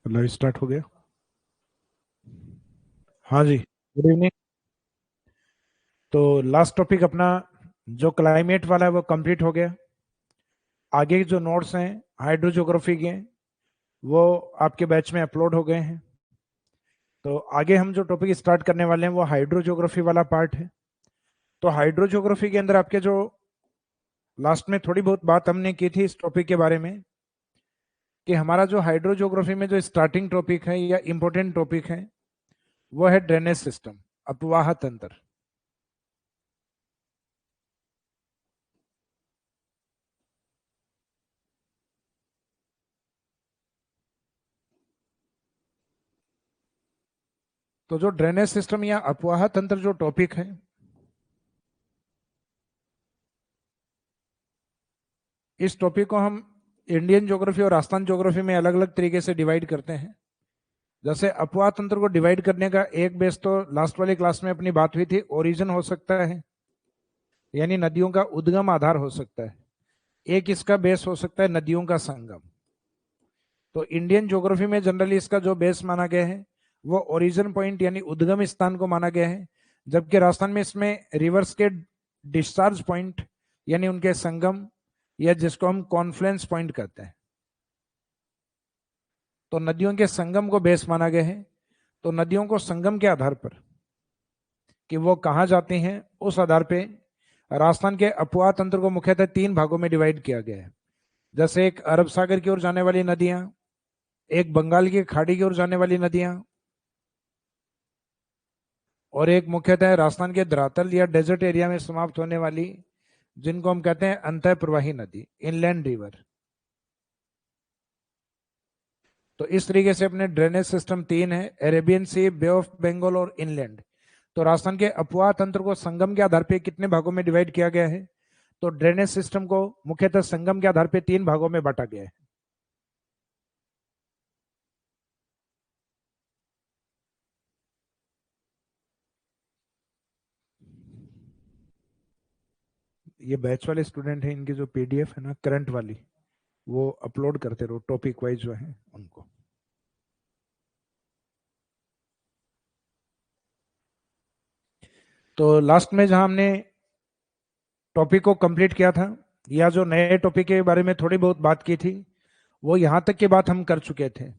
Live start हो गया। हाँ जी, गुड इवनिंग। तो लास्ट टॉपिक अपना जो क्लाइमेट वाला है वो कंप्लीट हो गया। आगे जो नोट्स हैं हाइड्रो ज्योग्राफी के, वो आपके बैच में अपलोड हो गए हैं। तो आगे हम जो टॉपिक स्टार्ट करने वाले हैं वो हाइड्रो ज्योग्राफी वाला पार्ट है। तो हाइड्रो ज्योग्राफी के अंदर आपके जो लास्ट में थोड़ी बहुत बात हमने की थी इस टॉपिक के बारे में, कि हमारा जो हाइड्रो ज्योग्राफी में जो स्टार्टिंग टॉपिक है या इंपॉर्टेंट टॉपिक है वो है ड्रेनेज सिस्टम, अपवाह तंत्र। तो जो ड्रेनेज सिस्टम या अपवाह तंत्र जो टॉपिक है, इस टॉपिक को हम इंडियन ज्योग्राफी और राजस्थान ज्योग्राफी में अलग अलग तरीके से डिवाइड करते हैं। जैसे अपवाह तंत्र को डिवाइड करने का एक बेस तो लास्ट वाली क्लास में अपनी बात हुई थी, ओरिजिन हो सकता है, यानी नदियों का उद्गम आधार हो सकता है। एक इसका बेस हो सकता है नदियों का संगम। तो इंडियन ज्योग्राफी में जनरली इसका जो बेस माना गया है वो ओरिजिन पॉइंट यानी उद्गम स्थान को माना गया है, जबकि राजस्थान में इसमें रिवर्स के डिस्चार्ज पॉइंट यानी उनके संगम, या जिसको हम कॉन्फ्लुएंस पॉइंट कहते हैं, तो नदियों के संगम को बेस माना गया है। तो नदियों को संगम के आधार पर कि वो कहाँ जाती हैं, उस आधार पे राजस्थान के अपवाह तंत्र को मुख्यतः तीन भागों में डिवाइड किया गया है। जैसे एक अरब सागर की ओर जाने वाली नदियां, एक बंगाल की खाड़ी की ओर जाने वाली नदियां, और एक मुख्यतः राजस्थान के धरातल या डेजर्ट एरिया में समाप्त होने वाली, जिनको हम कहते हैं अंतः प्रवाही नदी, इनलैंड रिवर। तो इस तरीके से अपने ड्रेनेज सिस्टम तीन है, Arabian sea, bay of Bengal और इनलैंड। तो राजस्थान के अपवाह तंत्र को संगम के आधार पर कितने भागों में डिवाइड किया गया है? तो ड्रेनेज सिस्टम को मुख्यतः संगम के आधार पर तीन भागों में बांटा गया है। ये बैच वाले स्टूडेंट हैं, इनकी जो पीडीएफ है ना करंट वाली, वो अपलोड करते रहो टॉपिक वाइज जो है उनको। तो लास्ट में जहां हमने टॉपिक को कंप्लीट किया था, या जो नए टॉपिक के बारे में थोड़ी बहुत बात की थी, वो यहां तक की बात हम कर चुके थे।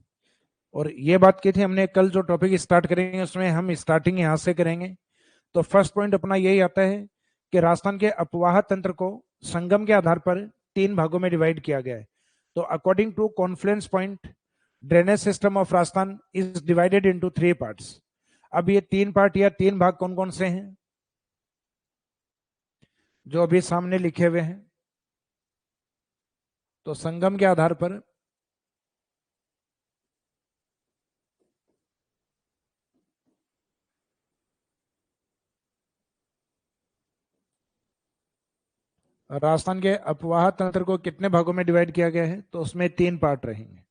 और ये बात की थी हमने, कल जो टॉपिक स्टार्ट करेंगे उसमें हम स्टार्टिंग यहां से करेंगे। तो फर्स्ट पॉइंट अपना यही आता है कि राजस्थान के अपवाह तंत्र को संगम के आधार पर तीन भागों में डिवाइड किया गया है। तो according to confluence point, drainage system of Rajasthan is divided into three parts. अब ये तीन पार्ट या तीन भाग कौन कौन से हैं जो अभी सामने लिखे हुए हैं? तो संगम के आधार पर राजस्थान के अपवाह तंत्र को कितने भागों में डिवाइड किया गया है? तो उसमें तीन पार्ट रहेंगे।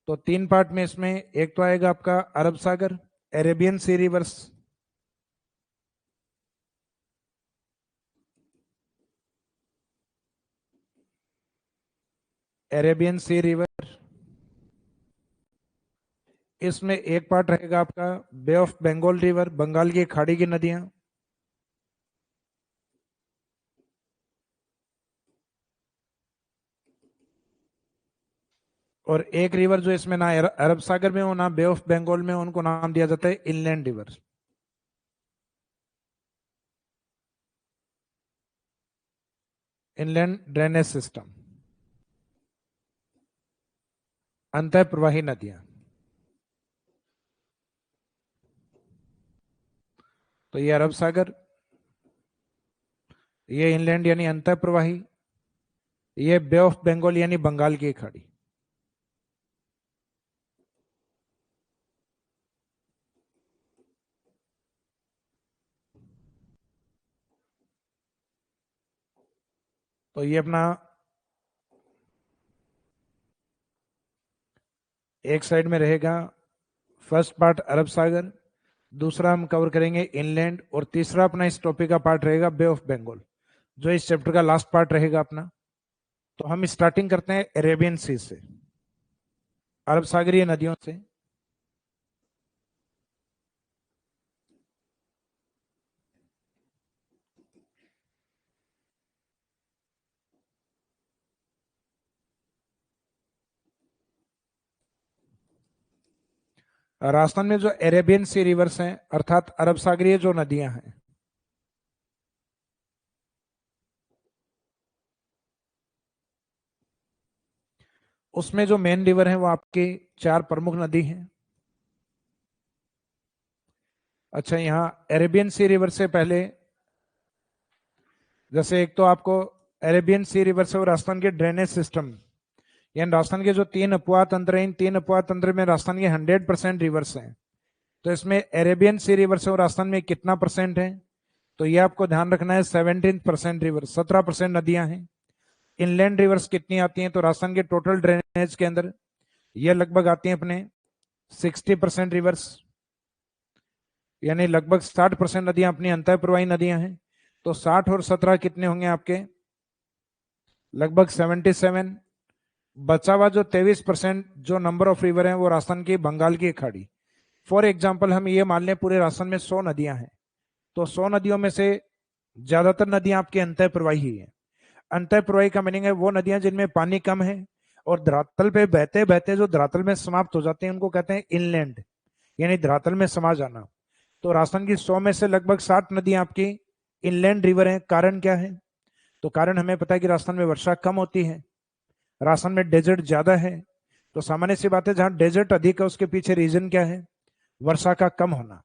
तो तीन पार्ट में इसमें एक तो आएगा आपका अरब सागर, अरेबियन सी रिवर्स, अरेबियन सी रिवर। इसमें एक पार्ट रहेगा आपका बे ऑफ बंगाल रिवर, बंगाल की खाड़ी की नदियां। और एक रिवर जो इसमें ना अरब सागर में हो ना बे ऑफ बंगाल में, उनको नाम दिया जाता है inland river, inland drainage system, अंतः प्रवाही नदियां। तो ये अरब सागर, ये इनलैंड यानी अंतः प्रवाही, ये बे ऑफ बंगाल यानी बंगाल की खाड़ी। तो ये अपना एक साइड में रहेगा, फर्स्ट पार्ट अरब सागर, दूसरा हम कवर करेंगे इनलैंड, और तीसरा अपना इस टॉपिक का पार्ट रहेगा बे ऑफ बंगाल, जो इस चैप्टर का लास्ट पार्ट रहेगा अपना। तो हम स्टार्टिंग करते हैं अरेबियन सी से। अरब सागरीय नदियों से। राजस्थान में जो अरेबियन सी रिवर्स हैं अर्थात अरब सागरीय जो नदियां हैं, उसमें जो मेन रिवर है वो आपकी चार प्रमुख नदी हैं। अच्छा, यहाँ अरेबियन सी रिवर से पहले, जैसे एक तो आपको अरेबियन सी रिवर से वो राजस्थान के ड्रेनेज सिस्टम, यानी राजस्थान के जो तीन अपवाह तंत्र हैं, इन तीन अपवाह तंत्र में राजस्थान के 100% रिवर्स हैं। तो इसमें अरेबियन सी रिवर से वो राजस्थान में कितना परसेंट है, तो ये आपको ध्यान रखना है। 17% रिवर, 17% नदियां हैं। इनलैंड रिवर्स कितनी आती हैं, तो राजस्थान के टोटल ड्रेनेज के अंदर ये लगभग आती हैं अपने 60% रिवर्स, यानी लगभग 60% नदियां अपनी अंतः प्रवाही नदियां हैं। तो 60 और 17 कितने होंगे आपके, लगभग 77। बचा हुआ जो 23% जो नंबर ऑफ रिवर है वो राजस्थान की बंगाल की खाड़ी। फॉर एग्जाम्पल हम ये मान लें पूरे राजस्थान में 100 नदियां हैं, तो 100 नदियों में से ज्यादातर नदियां आपकी अंतः प्रवाही ही है। अंतः प्रवाही का मीनिंग है वो नदियां जिनमें पानी कम है और धरातल पे बहते बहते जो धरातल में समाप्त हो जाते हैं उनको कहते हैं इनलैंड, यानी धरातल में समा जाना। तो राजस्थान की 100 में से लगभग 60 नदियां आपकी इनलैंड रिवर हैं। कारण क्या है, तो कारण हमें पता है कि राजस्थान में वर्षा कम होती है, राजस्थान में डेजर्ट ज्यादा है। तो सामान्य सी बात है, जहां डेजर्ट अधिक है उसके पीछे रीजन क्या है, वर्षा का कम होना।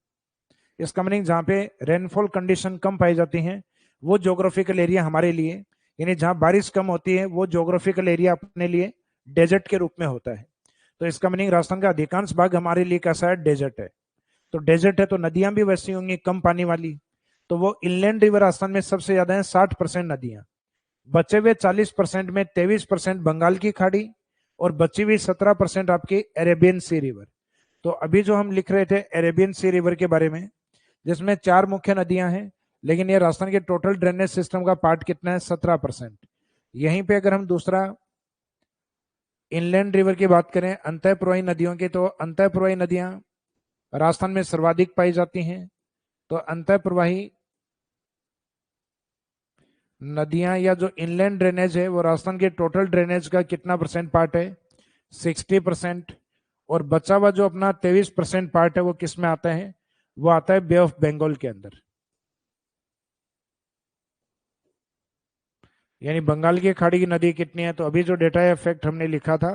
इसका मीनिंग जहां पे रेनफॉल कंडीशन कम पाई जाती हैं वो ज्योग्राफिकल एरिया हमारे लिए, यानी जहां बारिश कम होती है वो ज्योग्राफिकल एरिया अपने लिए डेजर्ट के रूप में होता है। तो इसका मीनिंग राजस्थान का अधिकांश भाग हमारे लिए कैसा है, डेजर्ट है। तो डेजर्ट है तो नदियां भी वैसी होंगी कम पानी वाली। तो वो इनलैंड रिवर राजस्थान में सबसे ज्यादा है, 60% नदियां। बचे हुए 40% में 23% बंगाल की खाड़ी और बची हुई 17% आपकी अरेबियन सी रिवर। तो अभी जो हम लिख रहे थे अरेबियन सी रिवर के बारे में, जिसमें चार मुख्य नदियां हैं, लेकिन ये राजस्थान के टोटल ड्रेनेज सिस्टम का पार्ट कितना है, 17%। यहीं पे अगर हम दूसरा इनलैंड रिवर की बात करें, अंतः प्रवाही नदियों की, तो अंतः प्रवाही नदियां राजस्थान में सर्वाधिक पाई जाती हैं। तो अंतः प्रवाही नदियां या जो इनलैंड ड्रेनेज है वो राजस्थान के टोटल ड्रेनेज का कितना परसेंट पार्ट है, 60%। और बचा हुआ जो अपना 23% पार्ट है वो किस में आता है, वो आता है बे ऑफ बंगाल के अंदर। यानी बंगाल की खाड़ी की नदी कितनी है, तो अभी जो डेटा है फैक्ट हमने लिखा था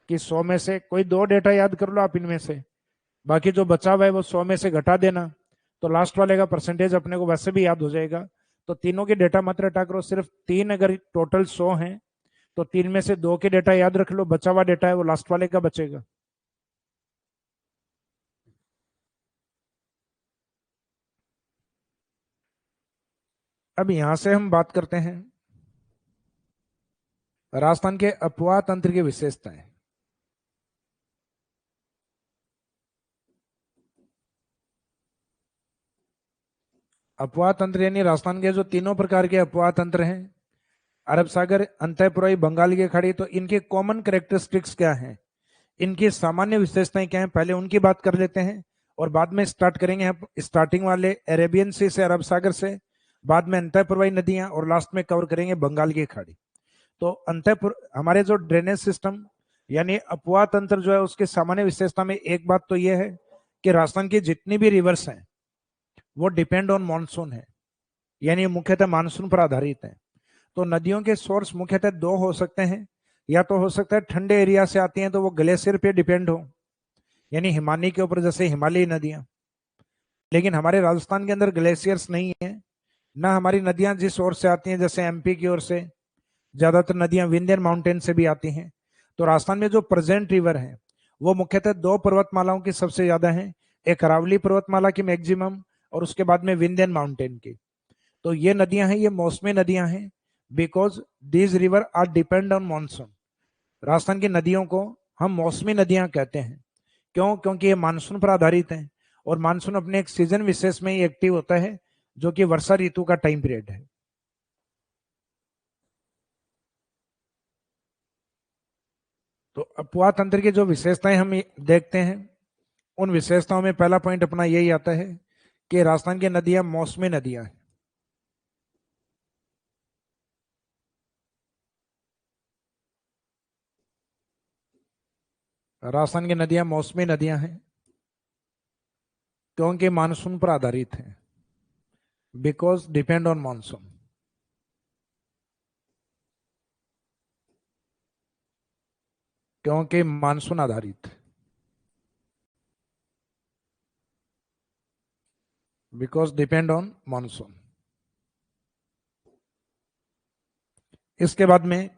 कि 100 में से कोई दो डेटा याद कर लो आप इनमें से, बाकी जो बचा हुआ है वो 100 में से घटा देना, तो लास्ट वाले का परसेंटेज अपने को वैसे भी याद हो जाएगा। तो तीनों के डेटा मत रटा करो, सिर्फ तीन, अगर टोटल 100 हैं तो तीन में से दो के डेटा याद रख लो, बचा हुआ डेटा है वो लास्ट वाले का बचेगा। अब यहां से हम बात करते हैं राजस्थान के अपवाह तंत्र की विशेषताएं। अपवाह तंत्र यानी राजस्थान के जो तीनों प्रकार के अपवाह तंत्र हैं, अरब सागर, अंतःपुरई, बंगाल की खाड़ी, तो इनके कॉमन कैरेक्टरिस्टिक्स क्या हैं, इनकी सामान्य विशेषताएं क्या हैं, पहले उनकी बात कर लेते हैं। और बाद में स्टार्ट करेंगे हम स्टार्टिंग वाले अरेबियन सी से, अरब सागर से, बाद में अंतःपुरई नदियां, और लास्ट में कवर करेंगे बंगाल की खाड़ी। तो अंतःपुर हमारे जो ड्रेनेज सिस्टम यानी अपवाह तंत्र जो है उसके सामान्य विशेषता में एक बात तो यह है कि राजस्थान की जितनी भी रिवर्स हैं वो डिपेंड ऑन मानसून है, यानी मुख्यतः मानसून पर आधारित है। तो नदियों के सोर्स मुख्यतः दो हो सकते हैं, या तो हो सकता है ठंडे एरिया से आती हैं तो वो ग्लेशियर पे डिपेंड हो, यानी हिमालय के ऊपर, जैसे हिमालयी नदियां। लेकिन हमारे राजस्थान के अंदर ग्लेशियर्स नहीं है, ना हमारी नदियां जिस ओर से आती हैं, जैसे एमपी की ओर से ज्यादातर नदियां विंध्यन माउंटेन से भी आती हैं। तो राजस्थान में जो प्रेजेंट रिवर है वो मुख्यतः दो पर्वतमालाओं की सबसे ज्यादा है, एक अरावली पर्वतमाला की मैक्सिमम, और उसके बाद में विंध्यन माउंटेन की। तो ये नदियां हैं, ये मौसमी नदियां हैं, because these river are depend on monsoon. Rajasthan की नदियों को हम मौसमी नदियां कहते हैं। क्यों, क्योंकि ये मानसून पर आधारित हैं, और मानसून अपने एक सीजन विशेष में ही एक्टिव होता है जो कि वर्षा ऋतु का टाइम पीरियड है। तो अपवाह तंत्र की जो विशेषताएं हम देखते हैं, उन विशेषताओं में पहला पॉइंट अपना यही आता है कि राजस्थान की नदियां मौसमी नदियां हैं। राजस्थान की नदियां मौसमी नदियां हैं क्योंकि मानसून पर आधारित है, बिकॉज डिपेंड ऑन मानसून। क्योंकि मानसून आधारित, बिकॉज डिपेंड ऑन मानसून। इसके बाद में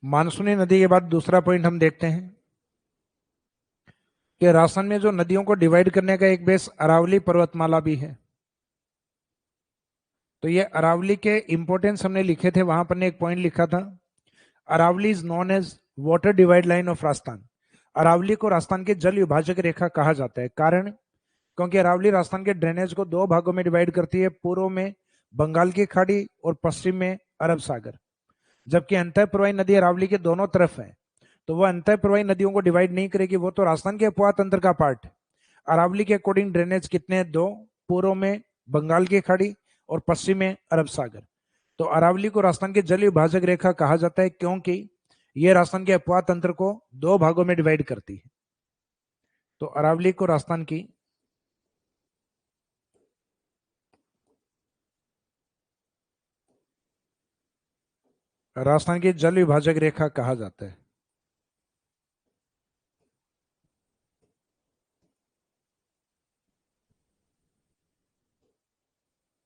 मानसूनी नदी के बाद दूसरा पॉइंट हम देखते हैं कि राजस्थान में जो नदियों को डिवाइड करने का एक बेस अरावली पर्वतमाला भी है। तो ये अरावली के इंपॉर्टेंस हमने लिखे थे, वहां पर ने एक पॉइंट लिखा था, Aravali is known as water divide line of Rajasthan. Aravali को राजस्थान के जल विभाजक रेखा कहा जाता है। कारण, क्योंकि अरावली राजस्थान के ड्रेनेज को दो भागों में डिवाइड करती है, पूर्व में बंगाल की खाड़ी और पश्चिम में अरब सागर। जबकि अंतः प्रवाही नदी अरावली के दोनों तरफ है, तो वह अंतः प्रवाही नदियों को डिवाइड नहीं करेगी, वो तो राजस्थान के अपवाह तंत्र का पार्ट है। अरावली के अकॉर्डिंग ड्रेनेज कितने हैं? दो, पूर्व में बंगाल की खाड़ी और पश्चिम में अरब सागर। तो अरावली को राजस्थान के जल विभाजक रेखा कहा जाता है क्योंकि यह राजस्थान के अपवाह तंत्र को दो भागों में डिवाइड करती है। तो अरावली को राजस्थान की जल विभाजक रेखा कहा जाता है।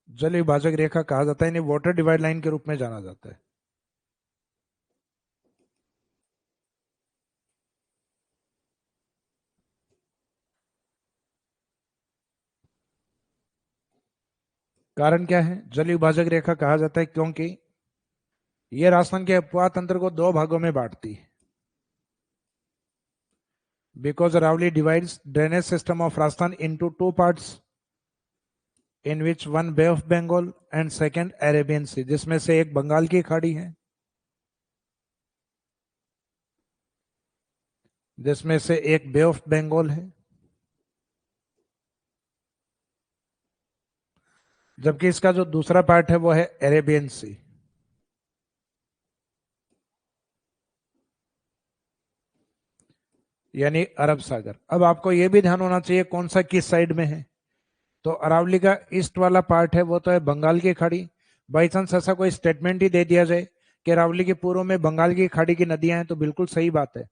जल विभाजक रेखा कहा जाता है, यानी वाटर डिवाइड लाइन के रूप में जाना जाता है। कारण क्या है जल विभाजक रेखा कहा जाता है? क्योंकि यह राजस्थान के अपवाह तंत्र को दो भागों में बांटती है। Because Aravalli divides drainage system of Rajasthan into two parts, in which one bay of Bengal and second Arabian sea, जिसमें से एक बंगाल की खाड़ी है, जिसमें से एक बे ऑफ बंगाल है, जबकि इसका जो दूसरा पार्ट है वो है अरेबियन सी। यानी अरब सागर। अब आपको यह भी ध्यान होना चाहिए कौन सा किस साइड में है। तो अरावली का ईस्ट वाला पार्ट है वो तो है बंगाल की खाड़ी। बाई चांस ऐसा कोई स्टेटमेंट ही दे दिया जाए कि अरावली के पूर्व में बंगाल की खाड़ी की नदियां हैं, तो बिल्कुल सही बात है।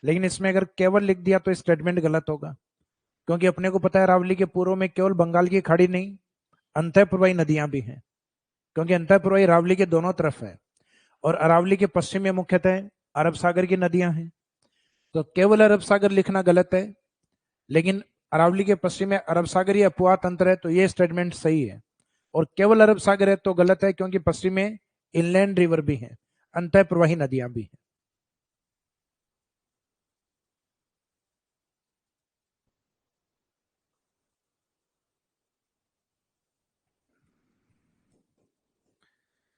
लेकिन इसमें अगर केवल लिख दिया तो स्टेटमेंट गलत होगा, क्योंकि अपने को पता है अरावली के पूर्व में केवल बंगाल की खाड़ी नहीं, अंतःप्रवाही नदियां भी हैं, क्योंकि अंतःप्रवाही अरावली के दोनों तरफ है। और अरावली के पश्चिम में मुख्यतः अरब सागर की नदियां हैं। तो केवल अरब सागर लिखना गलत है, लेकिन अरावली के पश्चिम में अरब सागर ही अपवाह तंत्र है, तो ये स्टेटमेंट सही है। और केवल अरब सागर है तो गलत है, क्योंकि पश्चिम में इनलैंड रिवर भी है, अंतः प्रवाही नदियां भी हैं।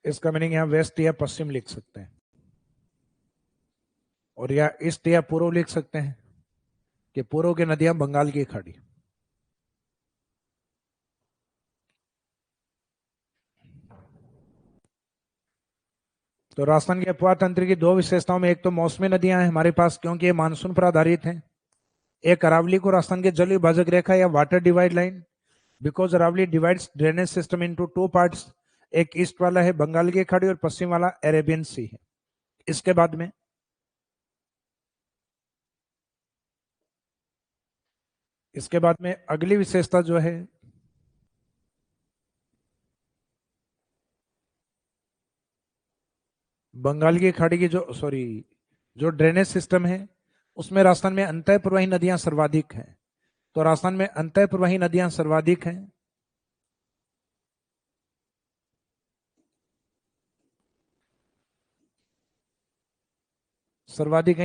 इसका मीनिंग यहां वेस्ट या पश्चिम लिख सकते हैं, और या ईस्ट या पूर्व लिख सकते हैं कि पूर्व की नदियां बंगाल की खाड़ी। तो राजस्थान के अपवाह तंत्र की दो विशेषताओं में एक तो मौसमी नदियां हैं हमारे पास, क्योंकि ये मानसून पर आधारित हैं। एक अरावली को राजस्थान के जल विभाजक रेखा या water divide line, because Aravalli divides drainage system into two parts. एक ईस्ट वाला है बंगाल की खाड़ी और पश्चिम वाला अरेबियन सी है। इसके बाद में अगली विशेषता जो है, बंगाल की खाड़ी की जो ड्रेनेज सिस्टम है, उसमें राजस्थान में अंतः प्रवाही नदियां सर्वाधिक हैं। तो राजस्थान में अंतः प्रवाही नदियां सर्वाधिक हैं।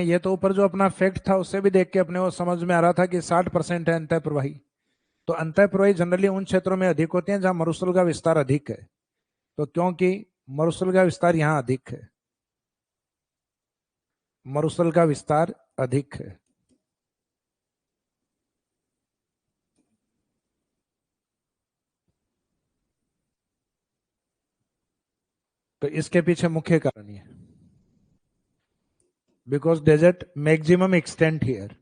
ये तो ऊपर जो अपना फैक्ट था उससे भी देख के अपने को समझ में आ रहा था कि 60% है अंतः प्रवाही। तो अंतः प्रवाही जनरली उन क्षेत्रों में अधिक होते हैं जहां मरुस्थल का विस्तार अधिक है। तो क्योंकि मरुस्थल का विस्तार यहाँ अधिक है, मरुस्थल का विस्तार अधिक है। तो इसके पीछे मुख्य कारण ये, because desert maximum extent here,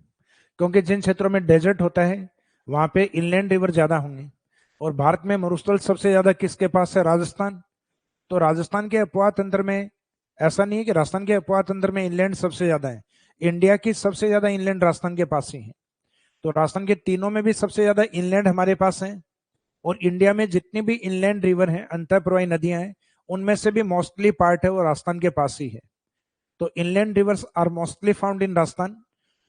क्योंकि जिन क्षेत्रों में डेजर्ट होता है वहां पे इनलैंड रिवर ज्यादा होंगे। और भारत में मरुस्थल सबसे ज्यादा किसके पास है? राजस्थान। तो राजस्थान के अपवाह तंत्र में ऐसा नहीं है कि राजस्थान के अपवाह तंत्र में इनलैंड सबसे ज्यादा है, इंडिया की सबसे ज्यादा इनलैंड राजस्थान के पास ही है। तो राजस्थान के तीनों में भी सबसे ज्यादा इनलैंड हमारे पास है। और इंडिया में जितनी भी इनलैंड रिवर हैं, अंतःप्रवाही नदियां हैं, उनमें से भी मोस्टली पार्ट है वो राजस्थान के पास ही है। तो inland rivers are mostly found in Rajasthan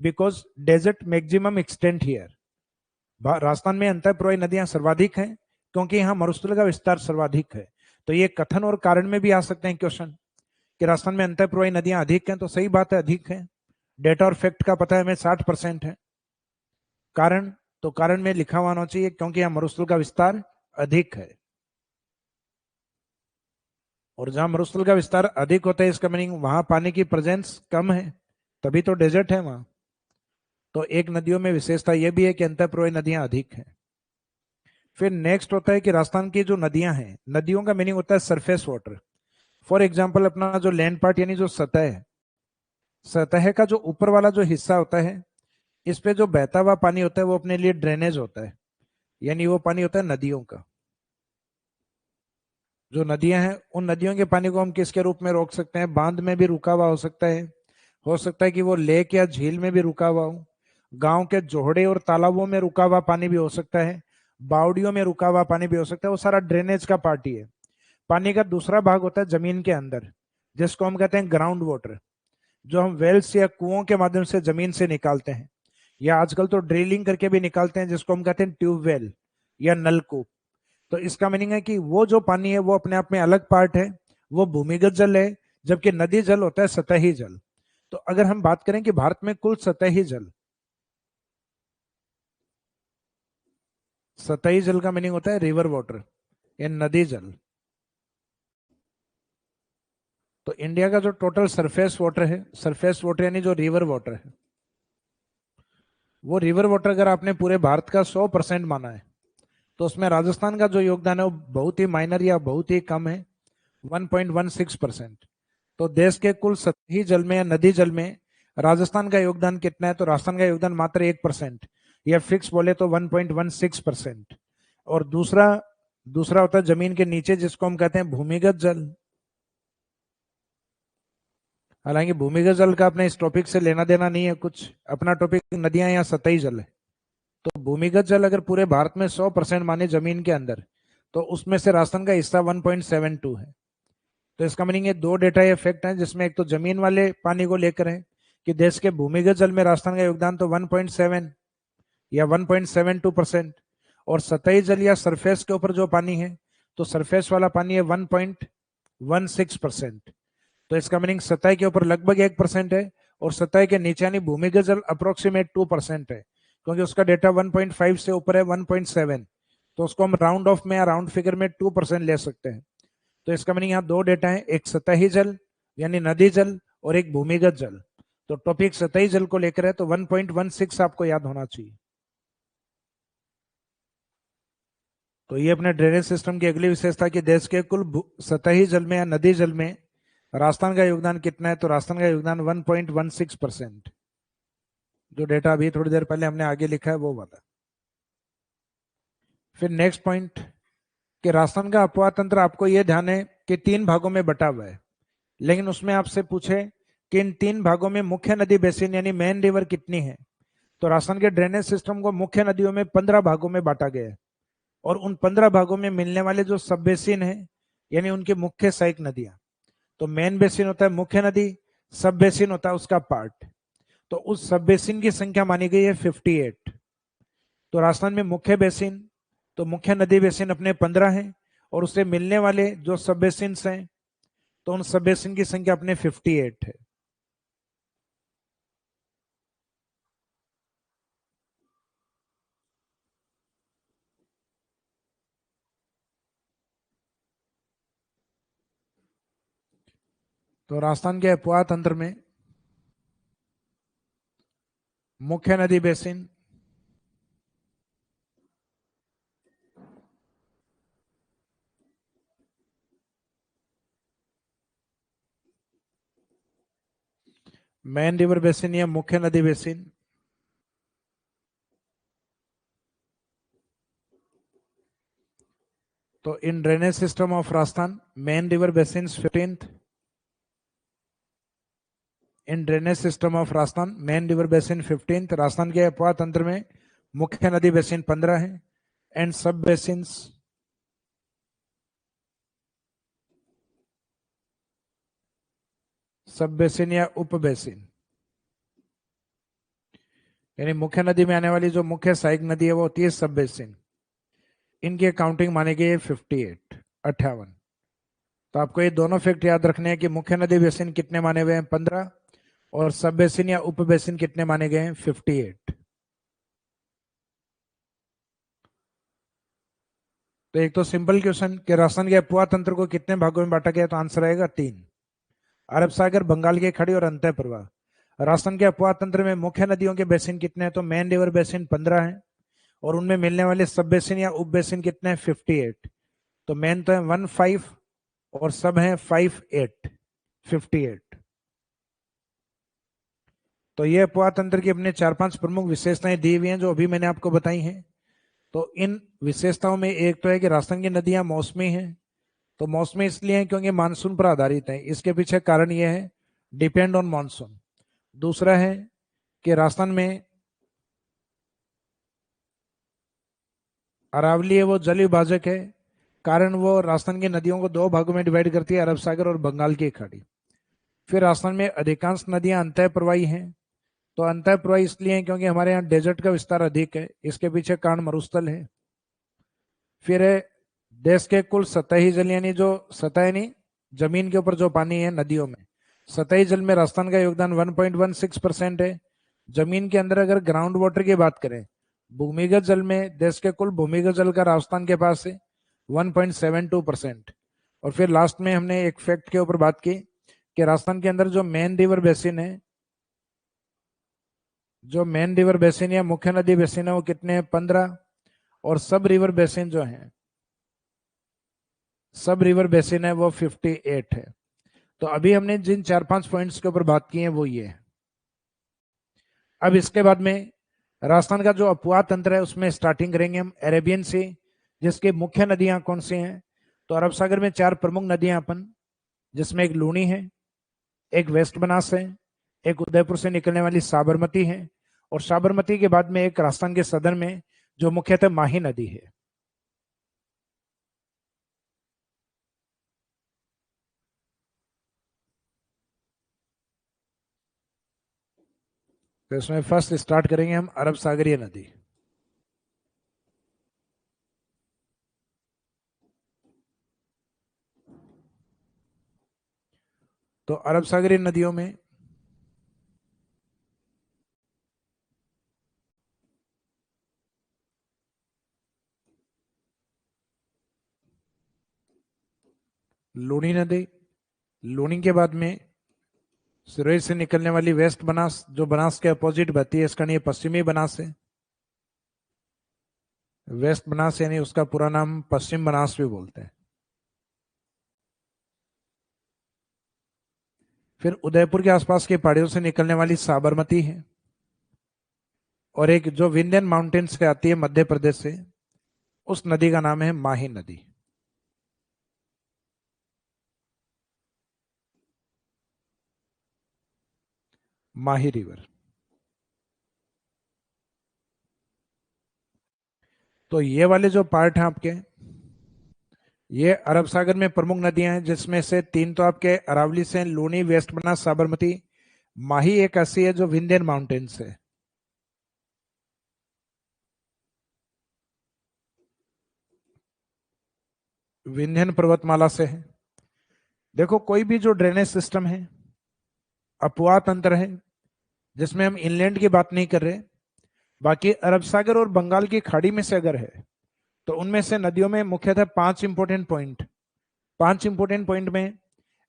because desert maximum extent here. Rajasthan में अंतःप्रवाही नदियां सर्वाधिक हैं क्योंकि यहाँ मरुस्थल का विस्तार सर्वाधिक है। तो ये कथन और कारण में भी आ सकते हैं क्वेश्चन कि राजस्थान में अंतःप्रवाही नदियां अधिक हैं, तो सही बात है, अधिक है। डेटा और फैक्ट का पता है हमें 60% है। कारण, तो कारण में लिखा हुआ होना चाहिए क्योंकि यहाँ मरुस्थल का विस्तार अधिक है। और जहां मरुस्थल का विस्तार अधिक होता है इसका मीनिंग वहां पानी की प्रेजेंस कम है, तभी तो डेजर्ट है वहां। तो एक नदियों में विशेषता यह भी है कि अंतःप्रवाही नदियां अधिक हैं। फिर नेक्स्ट होता है कि राजस्थान की जो नदियां हैं, नदियों का मीनिंग होता है सरफेस वाटर। फॉर एग्जाम्पल अपना जो लैंड पार्ट यानी जो सतह है, सतह का जो ऊपर वाला जो हिस्सा होता है, इस पे जो बहता हुआ पानी होता है वो अपने लिए ड्रेनेज होता है, यानी वो पानी होता है नदियों का। जो नदियां हैं उन नदियों के पानी को हम किसके रूप में रोक सकते हैं? बांध में भी रुका हुआ हो सकता है कि वो लेक या झील में भी रुका हुआ हो, गांव के जोहड़े और तालाबों में रुका हुआ पानी भी हो सकता है, बावड़ियों में रुका हुआ पानी भी हो सकता है। वो सारा ड्रेनेज का पार्ट ही है। पानी का दूसरा भाग होता है जमीन के अंदर, जिसको हम कहते हैं ग्राउंड वाटर, जो हम वेल्स या कुओं के माध्यम से जमीन से निकालते हैं, या आजकल तो ड्रिलिंग करके भी निकालते हैं, जिसको हम कहते हैं ट्यूबवेल या नलकूप। तो इसका मीनिंग है कि वो जो पानी है वो अपने आप में अलग पार्ट है, वो भूमिगत जल है, जबकि नदी जल होता है सतही जल। तो अगर हम बात करें कि भारत में कुल सतही जल, सतही जल का मीनिंग होता है रिवर वाटर या नदी जल। तो इंडिया का जो टोटल सरफेस वाटर है, सरफेस वाटर यानी जो रिवर वाटर है, वो रिवर वाटर अगर आपने पूरे भारत का 100% माना है, तो उसमें राजस्थान का जो योगदान है वो बहुत ही माइनर या बहुत ही कम है, 1.16%। तो देश के कुल सतही जल में या नदी जल में राजस्थान का योगदान कितना है? तो राजस्थान का योगदान मात्र 1%, या फिक्स बोले तो 1.16%। और दूसरा दूसरा होता है जमीन के नीचे, जिसको हम कहते हैं भूमिगत जल। हालांकि भूमिगत जल का अपने इस टॉपिक से लेना देना नहीं है कुछ, अपना टॉपिक नदियां या सतही जल है। तो भूमिगत जल अगर पूरे भारत में 100% माने जमीन के अंदर, तो उसमें से राजस्थान का हिस्सा 1.72 है। तो इसका मीनिंग ये दो डेटा ये फैक्ट है, जिसमें एक तो जमीन वाले पानी को लेकर है कि देश के भूमिगत जल में राजस्थान का योगदान तो 1.7 या 1.72%, और सतही जल या सरफेस के ऊपर जो पानी है, तो सरफेस वाला पानी है 1.16%। तो इसका मीनिंग सतह के ऊपर लगभग 1% है, और सतह के नीचे यानी भूमिगत जल अप्रोक्सीमेट 2% है, क्योंकि उसका डेटा 1.5 से ऊपर है 1.7। तो उसको हम राउंड ऑफ में या राउंड फिगर में 2% ले सकते हैं। तो इसका मीनिंग यहाँ दो डेटा है, एक सतही जल यानी नदी जल और एक भूमिगत जल। तो टॉपिक सतही जल को लेकर है, तो 1.16 आपको याद होना चाहिए। तो ये अपने ड्रेनेज सिस्टम की अगली विशेषता कि देश के कुल सतही जल में या नदी जल में राजस्थान का योगदान कितना है? तो राजस्थान का योगदान 1.16%। जो डेटा अभी थोड़ी देर पहले हमने आगे लिखा है वो वाला। फिर नेक्स्ट पॉइंट कि राजस्थान का अपवाह तंत्र, आपको यह ध्यान है कि 3 भागों में बटा हुआ है, लेकिन उसमें आपसे पूछे कि इन 3 भागों में मुख्य नदी बेसिन यानी मेन रिवर कितनी है? तो राजस्थान के ड्रेनेज सिस्टम को मुख्य नदियों में 15 भागों में बांटा गया है। और उन 15 भागों में मिलने वाले जो सब बेसिन है, यानी उनके मुख्य सहायक नदियां, तो मेन बेसिन होता है मुख्य नदी, सब बेसिन होता है उसका पार्ट। तो उस सब बेसिन की संख्या मानी गई है 58। तो राजस्थान में मुख्य बेसिन, तो मुख्य नदी बेसिन अपने 15 हैं, और उससे मिलने वाले जो सब बेसिन हैं, तो उन सब बेसिन की संख्या अपने 58 है। तो राजस्थान के अपुआ तंत्र में मुख्य नदी बेसिन, मेन रिवर बेसिन या मुख्य नदी बेसिन, तो in drainage system of Rajasthan main river basin 15th, in drainage system of Rajasthan main river basin 15th, Rajasthan के अपुआ तंत्र में मुख्य नदी बेसिन 15 है, एंड सब बेसिन्स सब बेसिन या उप बेसिन, यानी मुख्य नदी में आने वाली जो मुख्य सहायक नदी है वो होती है सब बेसिन, इनकी काउंटिंग मानी गई है 58। तो आपको ये दोनों फैक्ट याद रखने हैं कि मुख्य नदी बेसिन कितने माने हुए हैं 15, और सब बेसिन या उप बेसिन कितने माने गए हैं 58। तो एक तो सिंपल क्वेश्चन कि राजस्थान के अपुआ तंत्र को कितने भागों में बांटा गया, तो आंसर आएगा 3, अरब सागर, बंगाल की खाड़ी और अंतः प्रवाह। राजस्थान के अपुआ तंत्र में मुख्य नदियों के बेसिन कितने हैं, तो मेन रिवर बेसिन 15 है, और उनमें मिलने वाले सब बेसिन या उप बेसिन कितने हैं 58। तो मेन तो है 15 और सब है 58। तो ये अपुआ तंत्र की अपने 4-5 प्रमुख विशेषताएं दी हुई हैं जो अभी मैंने आपको बताई हैं। तो इन विशेषताओं में एक तो है कि राजस्थान की नदियां मौसमी हैं, तो मौसमी इसलिए है क्योंकि मानसून पर आधारित है, इसके पीछे कारण यह है डिपेंड ऑन मानसून। दूसरा है कि राजस्थान में अरावली है वो जल विभाजक है, कारण वो राजस्थान की नदियों को 2 भागों में डिवाइड करती है, अरब सागर और बंगाल की खाड़ी। फिर राजस्थान में अधिकांश नदियां अंतः प्रवाही हैं, तो अंतः प्रवाही इसलिए है क्योंकि हमारे यहाँ डेजर्ट का विस्तार अधिक है, इसके पीछे कारण मरुस्थल है। फिर है देश के कुल सतही जल, यानी जो सतह नहीं जमीन के ऊपर जो पानी है नदियों में, सतही जल में राजस्थान का योगदान 1.16% है। जमीन के अंदर अगर ग्राउंड वाटर की बात करें, भूमिगत जल में देश के कुल भूमिगत जल का राजस्थान के पास है 1.72%। और फिर लास्ट में हमने एक फैक्ट के ऊपर बात की कि राजस्थान के अंदर जो मेन रिवर बेसिन है, जो मेन रिवर बेसिन या मुख्य नदी बेसिन है वो कितने हैं 15, और सब रिवर बेसिन जो है, सब रिवर बेसिन है वो 58 है। तो अभी हमने जिन 4-5 पॉइंट्स के ऊपर बात की है वो ये है। अब इसके बाद में राजस्थान का जो अपुआ तंत्र है उसमें स्टार्टिंग करेंगे हम अरेबियन सी, जिसके मुख्य नदियां कौन सी हैं। तो अरब सागर में 4 प्रमुख नदियां अपन, जिसमें एक लूनी है, एक वेस्ट बनास है, एक उदयपुर से निकलने वाली साबरमती है, और साबरमती के बाद में एक राजस्थान के सदर में जो मुख्यतः माही नदी है। तो इसमें फर्स्ट स्टार्ट करेंगे हम अरब सागरीय नदी। तो अरब सागरीय नदियों में लूनी नदी, लूनी के बाद में सिरोही से निकलने वाली वेस्ट बनास, जो बनास के अपोजिट बहती है, इसका नहीं पश्चिमी बनास है, वेस्ट बनास, यानी उसका पूरा नाम पश्चिम बनास भी बोलते हैं। फिर उदयपुर के आसपास की पहाड़ियों से निकलने वाली साबरमती है, और एक जो विंध्यन माउंटेन्स से आती है मध्य प्रदेश से, उस नदी का नाम है माही नदी। माही रिवर। तो ये वाले जो पार्ट हैं आपके, ये अरब सागर में प्रमुख नदियां हैं, जिसमें से 3 तो आपके अरावली से, लूनी, वेस्ट बनास, साबरमती। माही एक ऐसी है जो विंध्यन माउंटेन्स है। विंध्यन पर्वतमाला से है। देखो कोई भी जो ड्रेनेज सिस्टम है, अपुआ तंत्र है, जिसमें हम इनलैंड की बात नहीं कर रहे, बाकी अरब सागर और बंगाल की खाड़ी में से अगर है, तो उनमें से नदियों में मुख्यतः 5 इंपोर्टेंट पॉइंट में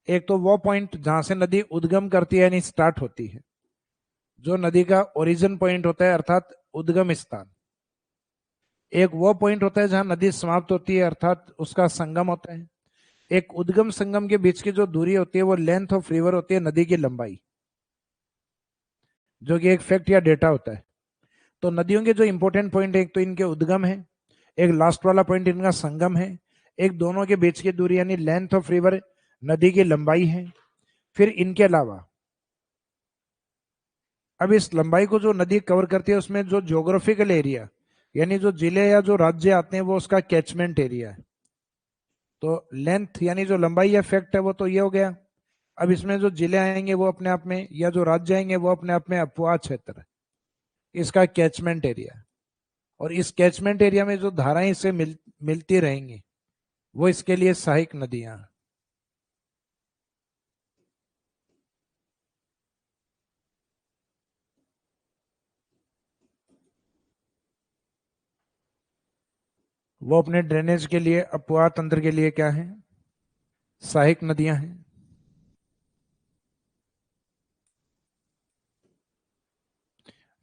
एक तो वो पॉइंट जहां से नदी उद्गम करती है यानी स्टार्ट होती है, जो नदी का ओरिजिन पॉइंट होता है अर्थात उद्गम स्थान। एक वो पॉइंट होता है जहां नदी समाप्त होती है अर्थात उसका संगम होता है। एक उद्गम संगम के बीच की जो दूरी होती है वो लेंथ ऑफ रिवर होती है, नदी की लंबाई, जो कि एक फैक्ट या डेटा होता है। तो नदियों के जो इंपॉर्टेंट पॉइंट है, एक तो इनके उद्गम है, एक लास्ट वाला पॉइंट इनका संगम है, एक दोनों के बीच की दूरी यानी लेंथ ऑफ रिवर, नदी की लंबाई है। फिर इनके अलावा अब इस लंबाई को जो नदी कवर करती है उसमें जो ज्योग्राफिकल एरिया यानी जो जिले या जो राज्य आते हैं वो उसका कैचमेंट एरिया है। तो लेंथ यानी जो लंबाई या फैक्ट है वो तो ये हो गया। अब इसमें जो जिले आएंगे वो अपने आप में, या जो राज्य आएंगे वो अपने आप में अपवाद क्षेत्र है, इसका कैचमेंट एरिया। और इस कैचमेंट एरिया में जो धाराएं इससे मिलती रहेंगी वो इसके लिए सहायक नदियां। वो अपने ड्रेनेज के लिए, अपवाह तंत्र के लिए क्या है, सहायक नदियां हैं।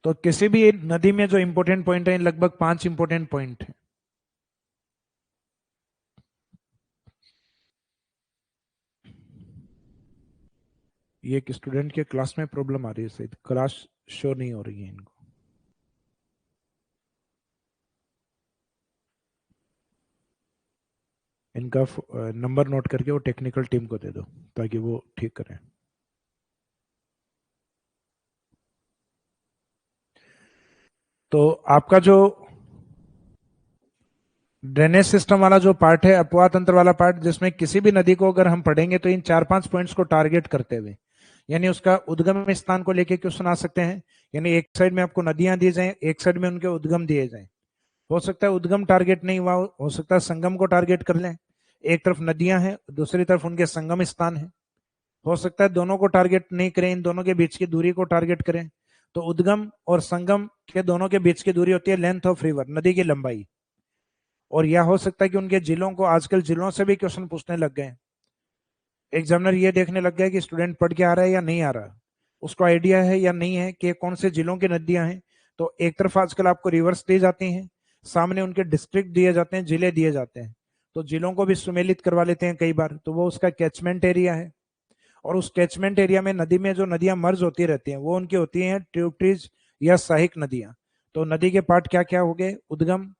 तो किसी भी नदी में जो इंपॉर्टेंट पॉइंट है, लगभग 5 इंपॉर्टेंट पॉइंट है। ये एक स्टूडेंट के क्लास में प्रॉब्लम आ रही है, शायद क्लास शो नहीं हो रही है इनको। इनका नंबर नोट करके वो टेक्निकल टीम को दे दो ताकि वो ठीक करें। तो आपका जो ड्रेनेज सिस्टम वाला जो पार्ट है, अपवाह तंत्र वाला पार्ट, जिसमें किसी भी नदी को अगर हम पढ़ेंगे तो इन 4-5 पॉइंट्स को टारगेट करते हुए, यानी उसका उद्गम स्थान को लेके क्वेश्चन आ सकते हैं। यानी एक साइड में आपको नदियां दी जाएं, एक साइड में उनके उद्गम दिए जाएं। हो सकता है उद्गम टारगेट नहीं हुआ, हो सकता है संगम को टारगेट कर लें। एक तरफ नदियां हैं, दूसरी तरफ उनके संगम स्थान है। हो सकता है दोनों को टारगेट नहीं करें, इन दोनों के बीच की दूरी को टारगेट करें। तो उद्गम और संगम के दोनों के बीच की दूरी होती है लेंथ ऑफ रिवर, नदी की लंबाई। और यह हो सकता है कि उनके जिलों को, आजकल जिलों से भी क्वेश्चन पूछने लग गए। एग्जामिनर ये देखने लग गया कि स्टूडेंट पढ़ के आ रहा है या नहीं आ रहा, उसको आइडिया है या नहीं है कि कौन से जिलों की नदियां हैं। तो एक तरफ आजकल आपको रिवर्स दी जाती हैं, सामने उनके डिस्ट्रिक्ट दिए जाते हैं, जिले दिए जाते हैं। तो जिलों को भी सुमेलित करवा लेते हैं कई बार, तो वो उसका कैचमेंट एरिया है। और उस कैचमेंट एरिया में नदी में जो नदियां मर्ज होती रहती हैं वो उनकी होती हैं ट्रिब्यूटरीज या सहायक नदियां। तो नदी के पार्ट क्या क्या हो गए, उद्गम,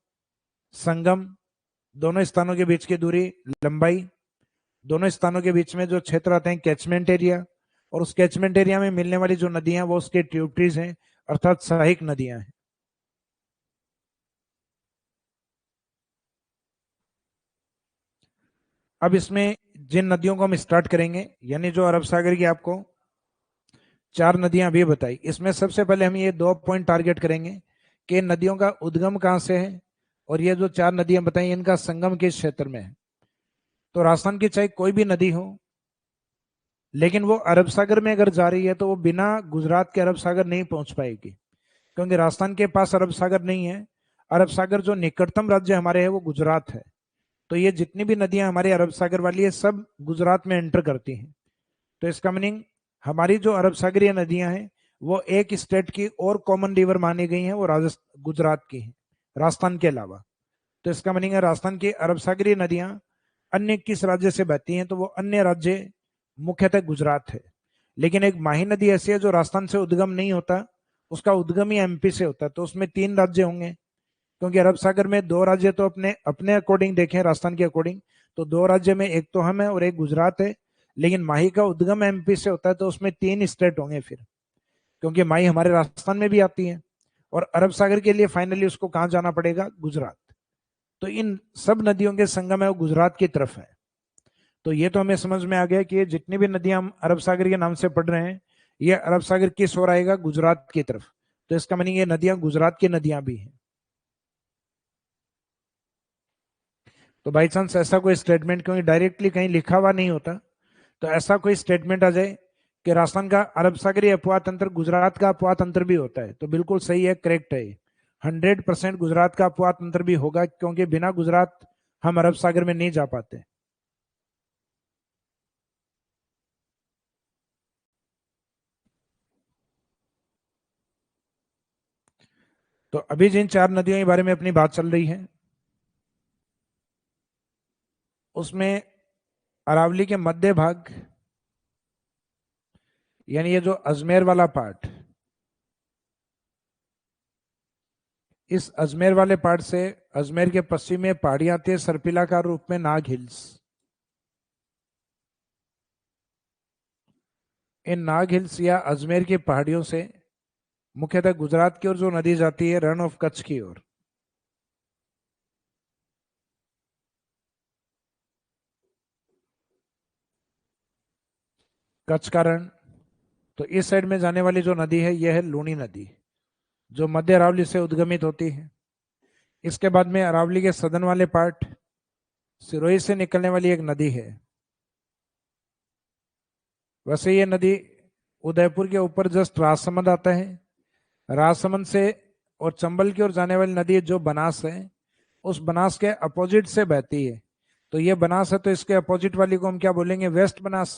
संगम, दोनों स्थानों के बीच की दूरी, लंबाई, दोनों स्थानों के बीच में जो क्षेत्र आते हैं कैचमेंट एरिया, और उस कैचमेंट एरिया में मिलने वाली जो नदियां वो उसके ट्रिब्यूटरीज हैं अर्थात सहायक नदियां हैं। अब इसमें जिन नदियों को हम स्टार्ट करेंगे, यानी जो अरब सागर की आपको 4 नदियां अभी बताई, इसमें सबसे पहले हम ये 2 पॉइंट टारगेट करेंगे कि नदियों का उद्गम कहां से है, और ये जो 4 नदियां बताई इनका संगम किस क्षेत्र में है। तो राजस्थान की चाहे कोई भी नदी हो, लेकिन वो अरब सागर में अगर जा रही है तो वो बिना गुजरात के अरब सागर नहीं पहुंच पाएगी, क्योंकि राजस्थान के पास अरब सागर नहीं है। अरब सागर जो निकटतम राज्य हमारे है वो गुजरात है। तो ये जितनी भी नदियां हमारे अरब सागर वाली है सब गुजरात में एंटर करती हैं। तो इसका मीनिंग हमारी जो अरब सागरीय नदियां हैं वो एक स्टेट की और कॉमन रिवर मानी गई हैं, वो राजस्थान गुजरात की हैं, राजस्थान के अलावा। तो इसका मीनिंग है राजस्थान की अरब सागरीय नदियां अन्य किस राज्य से बहती हैं, तो वो अन्य राज्य मुख्यतः गुजरात है। लेकिन एक माही नदी ऐसी है जो राजस्थान से उद्गम नहीं होता, उसका उद्गम ही एमपी से होता है। तो उसमें 3 राज्य होंगे, क्योंकि अरब सागर में 2 राज्य तो अपने अपने अकॉर्डिंग देखें, राजस्थान के अकॉर्डिंग तो 2 राज्य में एक तो हम है और एक गुजरात है। लेकिन माही का उद्गम एमपी से होता है, तो उसमें 3 स्टेट होंगे फिर, क्योंकि माही हमारे राजस्थान में भी आती है। और अरब सागर के लिए फाइनली उसको कहां जाना पड़ेगा, गुजरात। तो इन सब नदियों के संगम है वो गुजरात की तरफ है। तो ये तो हमें समझ में आ गया कि ये जितनी भी नदियां हम अरब सागर के नाम से पढ़ रहे हैं, ये अरब सागर किस ओर आएगा, गुजरात की तरफ। तो इसका मीनिंग ये नदियां गुजरात की नदियां भी हैं। तो बाई चांस ऐसा कोई स्टेटमेंट, क्योंकि डायरेक्टली कहीं लिखा हुआ नहीं होता, तो ऐसा कोई स्टेटमेंट आ जाए कि राजस्थान का अरब सागरीय अपवाह तंत्र गुजरात का अपवाह तंत्र भी होता है, तो बिल्कुल सही है, करेक्ट है। 100% गुजरात का अपवाह तंत्र भी होगा, क्योंकि बिना गुजरात हम अरब सागर में नहीं जा पाते। तो अभी जिन 4 नदियों के बारे में अपनी बात चल रही है, उसमें अरावली के मध्य भाग, यानी ये जो अजमेर वाला पार्ट, इस अजमेर वाले पार्ट से अजमेर के पश्चिम में पहाड़ियां आती है सर्पिलाकार रूप में, नाग हिल्स। इन नाग हिल्स या अजमेर की पहाड़ियों से मुख्यतः गुजरात की ओर जो नदी जाती है रण ऑफ कच्छ की ओर, कच्छ का रण, तो इस साइड में जाने वाली जो नदी है यह है लूनी नदी, जो मध्य अरावली से उद्गमित होती है। इसके बाद में अरावली के सदन वाले पार्ट, सिरोही से निकलने वाली एक नदी है। वैसे ये नदी उदयपुर के ऊपर जस्ट राजसमंद आता है, राजसमंद से और चंबल की ओर जाने वाली नदी जो बनास है, उस बनास के अपोजिट से बहती है। तो ये बनास है, तो इसके अपोजिट वाली को हम क्या बोलेंगे, वेस्ट बनास।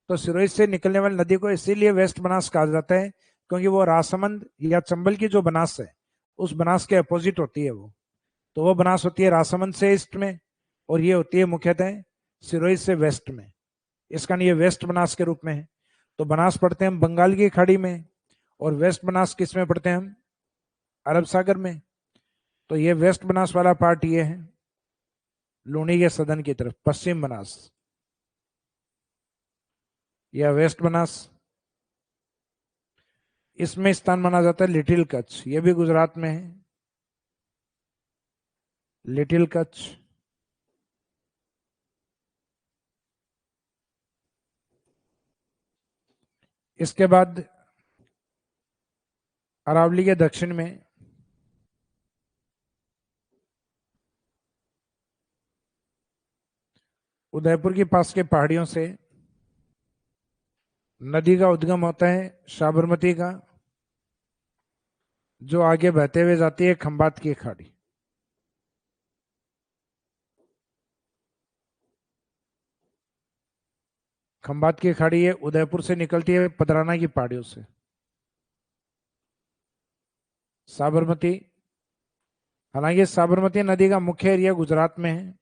तो सिरोही से निकलने वाली नदी को इसीलिए वेस्ट बनास कहा जाता है, क्योंकि वो राजसमंद या चंबल की जो बनास है उस बनास के अपोजिट होती है वो। तो वो बनास होती है राजसमंद से ईस्ट में, और ये होती है मुख्यतः सिरोही से वेस्ट में। इस कारण ये वेस्ट बनास के रूप में है। तो बनास पढ़ते हैं हम बंगाल की खाड़ी में, और वेस्ट बनास किस में पढ़ते हैं हम, अरब सागर में। तो ये वेस्ट बनास वाला पार्ट ये है लूनी के सदन की तरफ, पश्चिम बनास या वेस्ट बनास। इसमें स्थान माना जाता है लिटिल कच्छ, ये भी गुजरात में है, लिटिल कच्छ। इसके बाद अरावली के दक्षिण में उदयपुर के पास के पहाड़ियों से नदी का उद्गम होता है साबरमती का, जो आगे बहते हुए जाती है खंबात की खाड़ी। खंबात की खाड़ी ये उदयपुर से निकलती है पदराना की पहाड़ियों से। साबरमती, हालांकि साबरमती नदी का मुख्य एरिया गुजरात में है,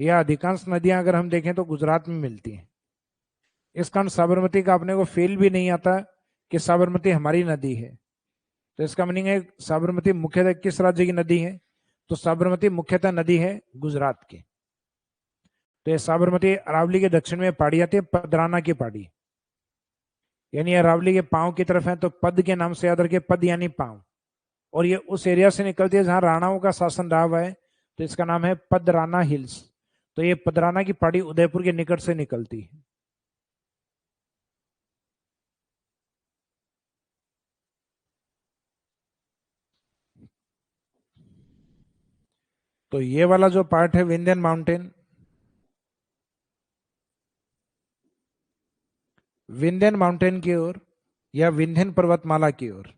या अधिकांश नदियां अगर हम देखें तो गुजरात में मिलती हैं। इस कारण साबरमती का अपने को फील भी नहीं आता कि साबरमती हमारी नदी है। तो इसका मीनिंग है साबरमती मुख्यतः किस राज्य की नदी है, तो साबरमती मुख्यतः नदी है गुजरात की। तो ये साबरमती अरावली के दक्षिण में पहाड़ी आती है, पदराना की पहाड़ी, यानी अरावली के पांव की तरफ है, तो पद के नाम से याद रखिए, पद यानी पांव। और ये उस एरिया से निकलती है जहां राणाओं का शासन रहा हुआ है, तो इसका नाम है पदराना हिल्स। तो ये पदराना की पहाड़ी उदयपुर के निकट से निकलती है। तो ये वाला जो पार्ट है विंध्यन माउंटेन, विंध्यन माउंटेन की ओर या विंध्यन पर्वतमाला की ओर,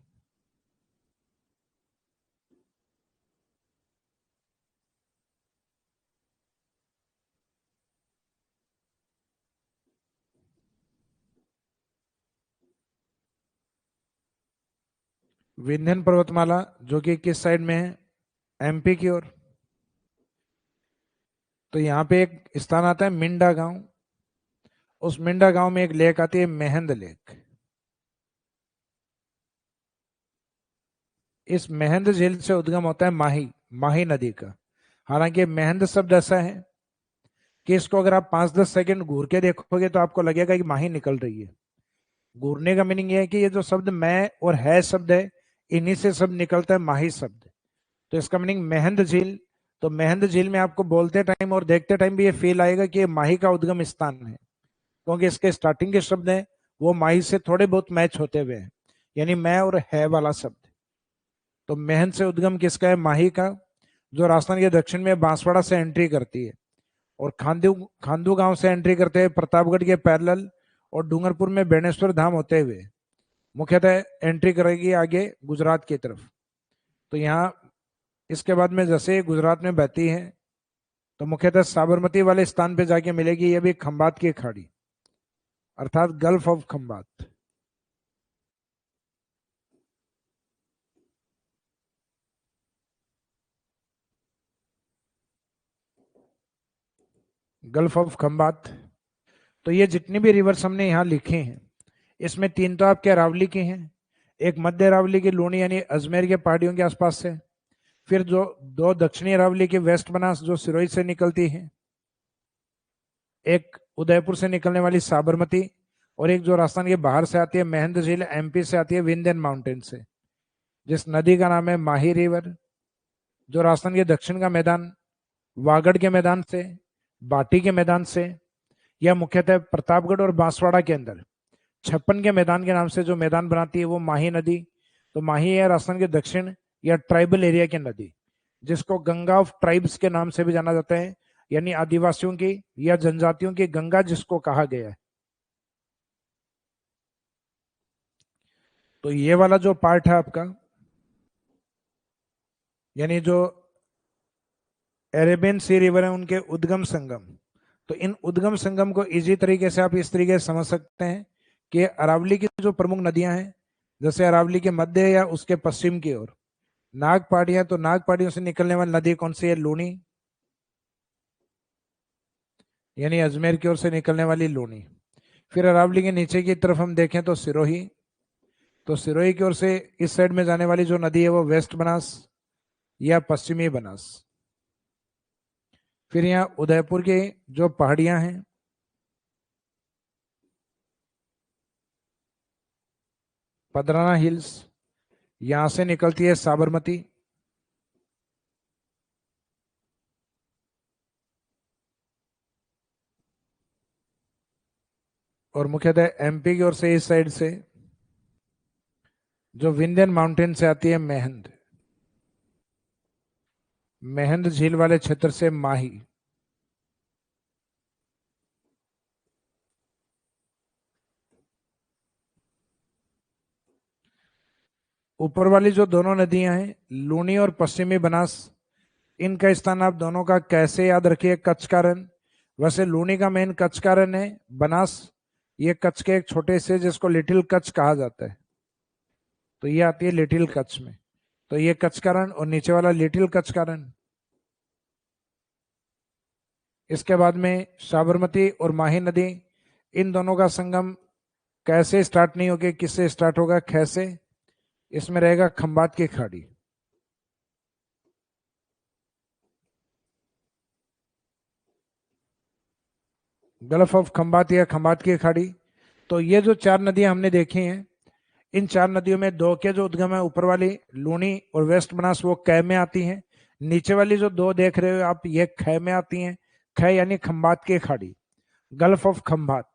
विंध्यन पर्वतमाला जो कि किस साइड में है, एमपी की ओर। तो यहाँ पे एक स्थान आता है मिंडा गांव, उस मिंडा गांव में एक लेक आती है मेहंद लेक। इस मेहंद झील से उद्गम होता है माही, माही नदी का। हालांकि मेहंद शब्द ऐसा है कि इसको अगर आप 5-10 सेकंड घूर के देखोगे तो आपको लगेगा कि माही निकल रही है। घूरने का मीनिंग ये है कि ये जो शब्द मैं और है शब्द है, इन्हीं से शब्द निकलता है माही शब्द। तो इसका मीनिंग मेहंद झील। तो मेहंद झील में आपको बोलते टाइम और देखते टाइम भी ये फील आएगा कि ये माही का उद्गम स्थान है, क्योंकि इसके स्टार्टिंग के शब्द हैं वो माही से थोड़े बहुत मैच होते हुए हैं, यानी मैं और है वाला शब्द। तो मेहंद से उद्गम किसका है, माही का, जो राजस्थान के दक्षिण में बांसवाड़ा से एंट्री करती है, और खांदू खांदू गांव से एंट्री करते हैं प्रतापगढ़ के पैरेलल, और डूंगरपुर में बेणेश्वर धाम होते हुए मुख्यतः एंट्री करेगी आगे गुजरात की तरफ। तो यहाँ इसके बाद में जैसे गुजरात में बहती है तो मुख्यतः साबरमती वाले स्थान पे जाके मिलेगी ये भी खंबात की खाड़ी, अर्थात gulf of Khambhat. Gulf of Khambhat. तो ये जितनी भी रिवर्स हमने यहाँ लिखे हैं, इसमें 3 तो आपके अरावली के हैं, एक मध्य अरावली की लूणी यानी अजमेर के पहाड़ियों के आसपास से, फिर जो 2 दक्षिणी अरावली की वेस्ट बनास जो सिरोही से निकलती है, एक उदयपुर से निकलने वाली साबरमती, और एक जो राजस्थान के बाहर से आती है मेहंद झील, एमपी से आती है विंध्यन माउंटेन से, जिस नदी का नाम है माही रिवर, जो राजस्थान के दक्षिण का मैदान वागड़ के मैदान से, बाटी के मैदान से, यह मुख्यतः प्रतापगढ़ और बांसवाड़ा के अंदर छप्पन के मैदान के नाम से जो मैदान बनाती है वो माही नदी। तो माही है राजस्थान के दक्षिण या ट्राइबल एरिया की नदी, जिसको गंगा ऑफ ट्राइब्स के नाम से भी जाना जाता है, यानी आदिवासियों की या जनजातियों की गंगा जिसको कहा गया है। तो ये वाला जो पार्ट है आपका, यानी जो अरेबियन सी रिवर है उनके उद्गम संगम, तो इन उद्गम संगम को इजी तरीके से आप इस तरीके से समझ सकते हैं कि अरावली की जो प्रमुख नदियां हैं, जैसे अरावली के मध्य या उसके पश्चिम की ओर नाग पहाड़ियां, तो नाग पहाड़ियों से निकलने वाली नदी कौन सी है? लूनी, यानी अजमेर की ओर से निकलने वाली लूनी। फिर अरावली के नीचे की तरफ हम देखें तो सिरोही, तो सिरोही की ओर से इस साइड में जाने वाली जो नदी है वो वेस्ट बनास या पश्चिमी बनास। फिर यहाँ उदयपुर की जो पहाड़ियां हैं, पदराना हिल्स, यहां से निकलती है साबरमती, और मुख्यतः एमपी की ओर से इस साइड से जो विंध्यन माउंटेन से आती है मेहंद, मेहंद झील वाले क्षेत्र से माही। ऊपर वाली जो दोनों नदियां हैं लूनी और पश्चिमी बनास, इनका स्थान आप दोनों का कैसे याद रखिए? कच्छ का रण। वैसे लूनी का मेन कच्छ का रण है, बनास ये कच्छ के एक छोटे से जिसको लिटिल कच्छ कहा जाता है, तो ये आती है लिटिल कच्छ में। तो ये कच्छ का रण और नीचे वाला लिटिल कच्छ का रण। इसके बाद में साबरमती और माही नदी, इन दोनों का संगम कैसे स्टार्ट नहीं होगी, किससे स्टार्ट होगा? ख से। इसमें रहेगा खंबात की खाड़ी। गल्फ ऑफ खंबात या खंबात की खाड़ी। तो ये जो 4 नदियां हमने देखी हैं, इन 4 नदियों में 2 के जो उद्गम है ऊपर वाली लूनी और वेस्ट बनास वो कै में आती हैं, नीचे वाली जो 2 देख रहे हो आप ये ख में आती हैं। ख यानी खंबात की खाड़ी, गल्फ ऑफ खंबात।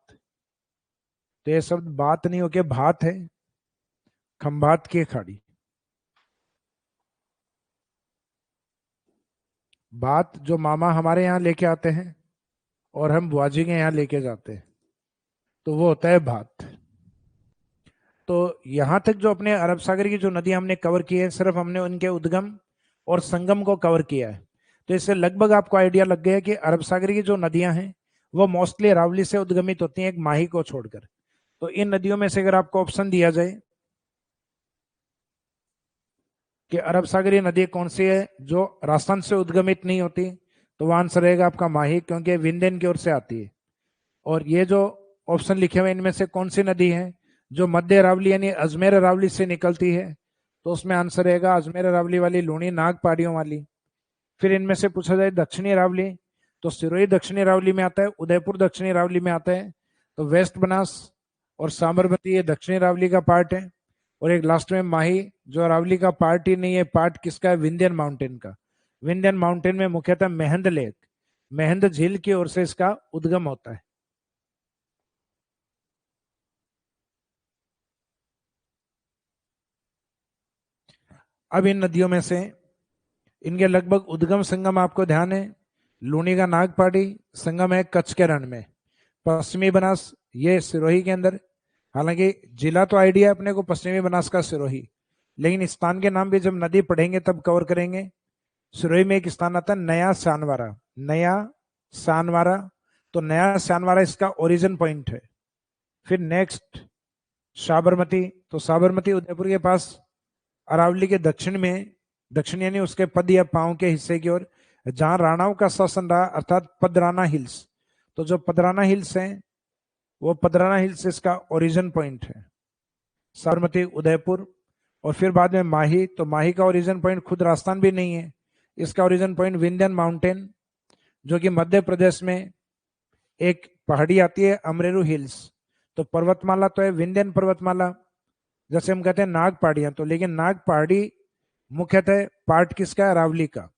तो ये शब्द बात नहीं होके भात है, खंबात की खाड़ी। बात जो मामा हमारे यहाँ लेके आते हैं और हम बुआजी के यहाँ लेके जाते हैं, तो वो होता है भात। तो यहां तक जो अपने अरब सागर की जो नदी हमने कवर की है, सिर्फ हमने उनके उद्गम और संगम को कवर किया है। तो इससे लगभग आपको आइडिया लग गया कि अरब सागर की जो नदियां हैं वो मोस्टली अरावली से उद्गमित होती हैं, एक माही को छोड़कर। तो इन नदियों में से अगर आपको ऑप्शन दिया जाए कि अरब सागरीय नदी कौन सी है जो राजस्थान से उद्गमित नहीं होती, तो वह आंसर रहेगा आपका माही, क्योंकि विंध्यन की ओर से आती है। और ये जो ऑप्शन लिखे हुए इनमें से कौन सी नदी है जो मध्य अरावली यानी अजमेर अरावली से निकलती है, तो उसमें आंसर रहेगा अजमेर अरावली वाली लूणी नाग पहाड़ियों वाली। फिर इनमें से पूछा जाए दक्षिणी अरावली, तो सिरोही दक्षिणी अरावली में आता है, उदयपुर दक्षिणी अरावली में आता है, तो वेस्ट बनास और साबरमती ये दक्षिणी अरावली का पार्ट है। और एक लास्ट में माही जो अरावली का पार्ट ही नहीं है, पार्ट किसका है? विंध्यन माउंटेन का। विंध्यन माउंटेन में मुख्यतः मेहंद लेक, मेहंद झील की ओर से इसका उद्गम होता है। अब इन नदियों में से इनके लगभग उद्गम संगम आपको ध्यान है, लूनी का नागपाड़ी संगम है कच्छ के रण में, पश्चिमी बनास ये सिरोही के अंदर। हालांकि जिला तो आइडिया अपने को पश्चिमी बनास का सिरोही, लेकिन स्थान के नाम भी जब नदी पढ़ेंगे तब कवर करेंगे। सिरोही में एक स्थान आता है नया सानवारा, नया सानवारा, तो नया सानवारा इसका ओरिजिन पॉइंट है। फिर नेक्स्ट साबरमती, तो साबरमती उदयपुर के पास अरावली के दक्षिण में, दक्षिण यानी उसके पद या पांव के हिस्से की ओर, जहां राणाओं का शासन रहा, अर्थात पदराना हिल्स, तो जो पदराना हिल्स हैं, वो पदराना हिल्स इसका ओरिजिन पॉइंट है, साबरमती, उदयपुर, और फिर बाद में माही। तो माही का ओरिजिन पॉइंट खुद राजस्थान भी नहीं है, इसका ओरिजिन पॉइंट विंध्यन माउंटेन, जो कि मध्य प्रदेश में एक पहाड़ी आती है, अमरेरू हिल्स। तो पर्वतमाला तो है विंध्यन पर्वतमाला, जैसे हम कहते हैं नाग पहाड़ियां, तो लेकिन नाग पहाड़ी मुख्यतः पार्ट किसका है, अरावली का।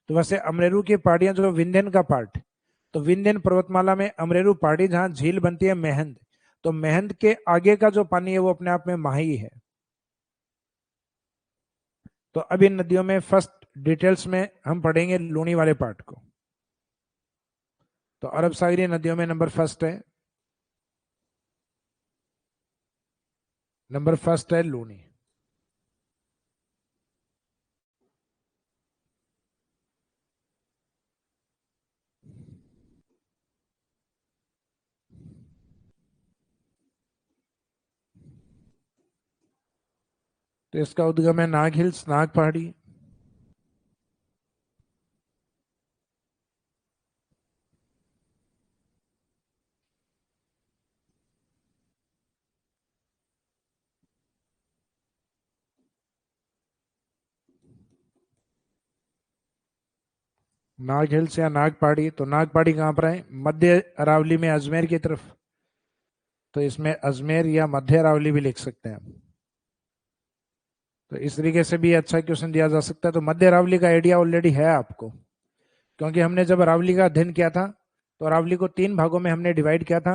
तो वैसे अमरेरू की पहाड़ियां जो विंध्यन का पार्ट, तो विंध्यन पर्वतमाला में अमरेरू पहाड़ी जहां झील बनती है मेहंद, तो मेहंद के आगे का जो पानी है वो अपने आप में माही है। तो अब इन नदियों में फर्स्ट डिटेल्स में हम पढ़ेंगे लूनी वाले पार्ट को। तो अरब सागरीय नदियों में नंबर फर्स्ट है लूनी। तो इसका उद्गम है नाग हिल्स, नाग पहाड़ी। नाग हिल्स या नाग पहाड़ी, तो नाग पहाड़ी कहाँ पर है, मध्य अरावली में अजमेर की तरफ। तो इसमें अजमेर या मध्य अरावली भी लिख सकते हैं। तो इस तरीके से भी अच्छा क्वेश्चन दिया जा सकता है। तो मध्य अरावली का आइडिया ऑलरेडी है आपको, क्योंकि हमने जब अरावली का अध्ययन किया था तो अरावली को 3 भागों में हमने डिवाइड किया था,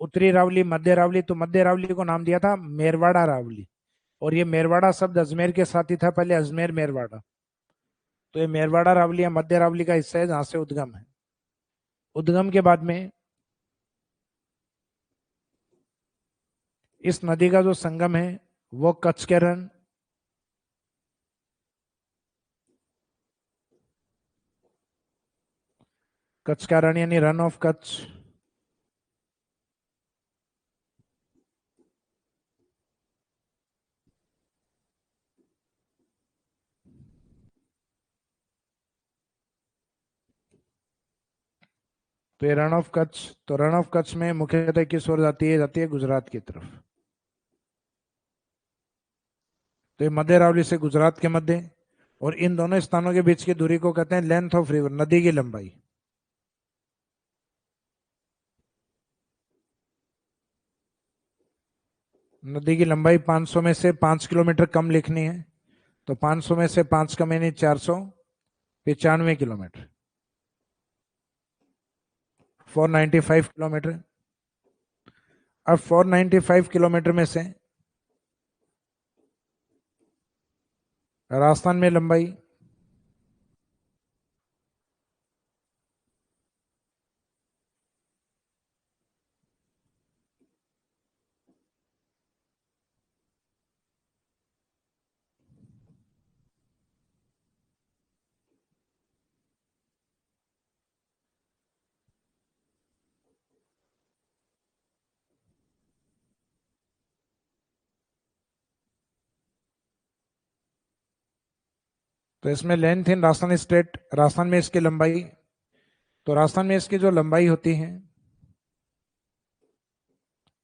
उत्तरी अरावली, मध्य अरावली। तो मध्य अरावली को नाम दिया था मेरवाड़ा अरावली, और ये मेरवाड़ा शब्द अजमेर के साथ ही था पहले, अजमेर मेरवाड़ा। तो ये मेरवाड़ा अरावली या मध्य अरावली का हिस्सा है जहां से उद्गम है। उद्गम के बाद में इस नदी का जो संगम है वो कच्छ के रण, कच्छ का रण यानी रन ऑफ कच्छ, तो ये रण ऑफ कच्छ। तो रण ऑफ कच्छ में मुख्यतः किस ओर जाती है गुजरात की तरफ। तो ये मध्य अरावली से गुजरात के मध्य, और इन दोनों स्थानों के बीच की दूरी को कहते हैं लेंथ ऑफ रिवर, नदी की लंबाई। नदी की लंबाई 500 में से 5 किलोमीटर कम लिखनी है। तो 500 में से 5 कम यानी 495 किलोमीटर, 495 किलोमीटर। अब 495 किलोमीटर में से राजस्थान में लंबाई, तो इसमें length in Rajasthan state, Rajasthan में इसकी लंबाई, तो राजस्थान में इसकी जो लंबाई होती है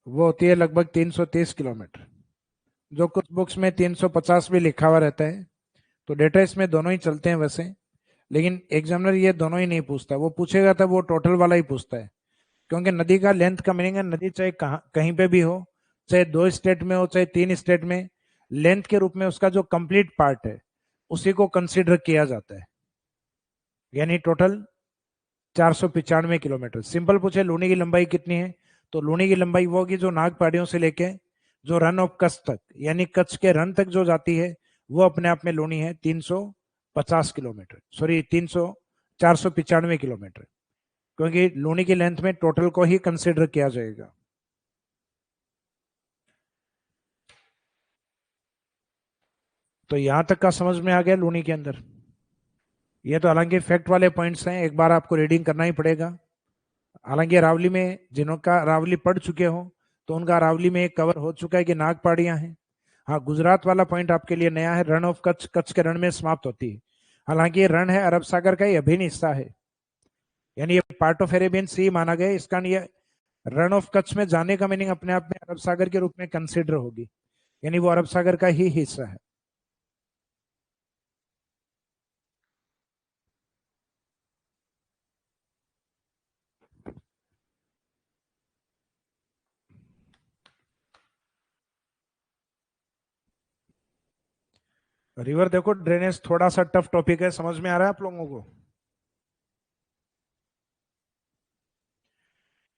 वो होती है लगभग 330 किलोमीटर, जो कुछ बुक्स में 350 भी लिखा हुआ रहता है। तो डेटा इसमें दोनों ही चलते हैं वैसे, लेकिन एग्जामिनर ये दोनों ही नहीं पूछता, वो पूछेगा तब वो टोटल वाला ही पूछता है। क्योंकि नदी का लेंथ का मीनिंग है नदी चाहे कहाँ कहीं पे भी हो, चाहे 2 स्टेट में हो चाहे 3 स्टेट में, लेंथ के रूप में उसका जो कंप्लीट पार्ट है उसी को कंसिडर किया जाता है। यानी टोटल 495 किलोमीटर। सिंपल पूछे लूनी की लंबाई कितनी है, तो लूनी की लंबाई वो होगी जो नाग पहाड़ियों से लेके जो रन ऑफ कच्छ तक यानी कच्छ के रन तक जो जाती है, वो अपने आप में लूनी है 350 किलोमीटर, सॉरी 495 किलोमीटर, क्योंकि लूनी की लेंथ में टोटल को ही कंसिडर किया जाएगा। तो यहां तक का समझ में आ गया लूनी के अंदर। ये तो हालांकि फैक्ट वाले पॉइंट्स हैं, एक बार आपको रीडिंग करना ही पड़ेगा। हालांकि अरावली में जिन्हों का अरावली पढ़ चुके हो तो उनका अरावली में एक कवर हो चुका है कि नाग पहाड़ियां हैं। हाँ, गुजरात वाला पॉइंट आपके लिए नया है, रण ऑफ कच्छ, कच्छ के रण में समाप्त होती है। हालांकि ये रण है अरब सागर का ही अभिन्न हिस्सा है, यानी ये पार्ट ऑफ अरेबियन सी माना गया, इसका ये रन ऑफ कच्छ में जाने का मीनिंग अपने आप में अरब सागर के रूप में कंसिडर होगी, यानी वो अरब सागर का ही हिस्सा है। रिवर देखो, ड्रेनेज थोड़ा सा टफ टॉपिक है, समझ में आ रहा है आप लोगों को?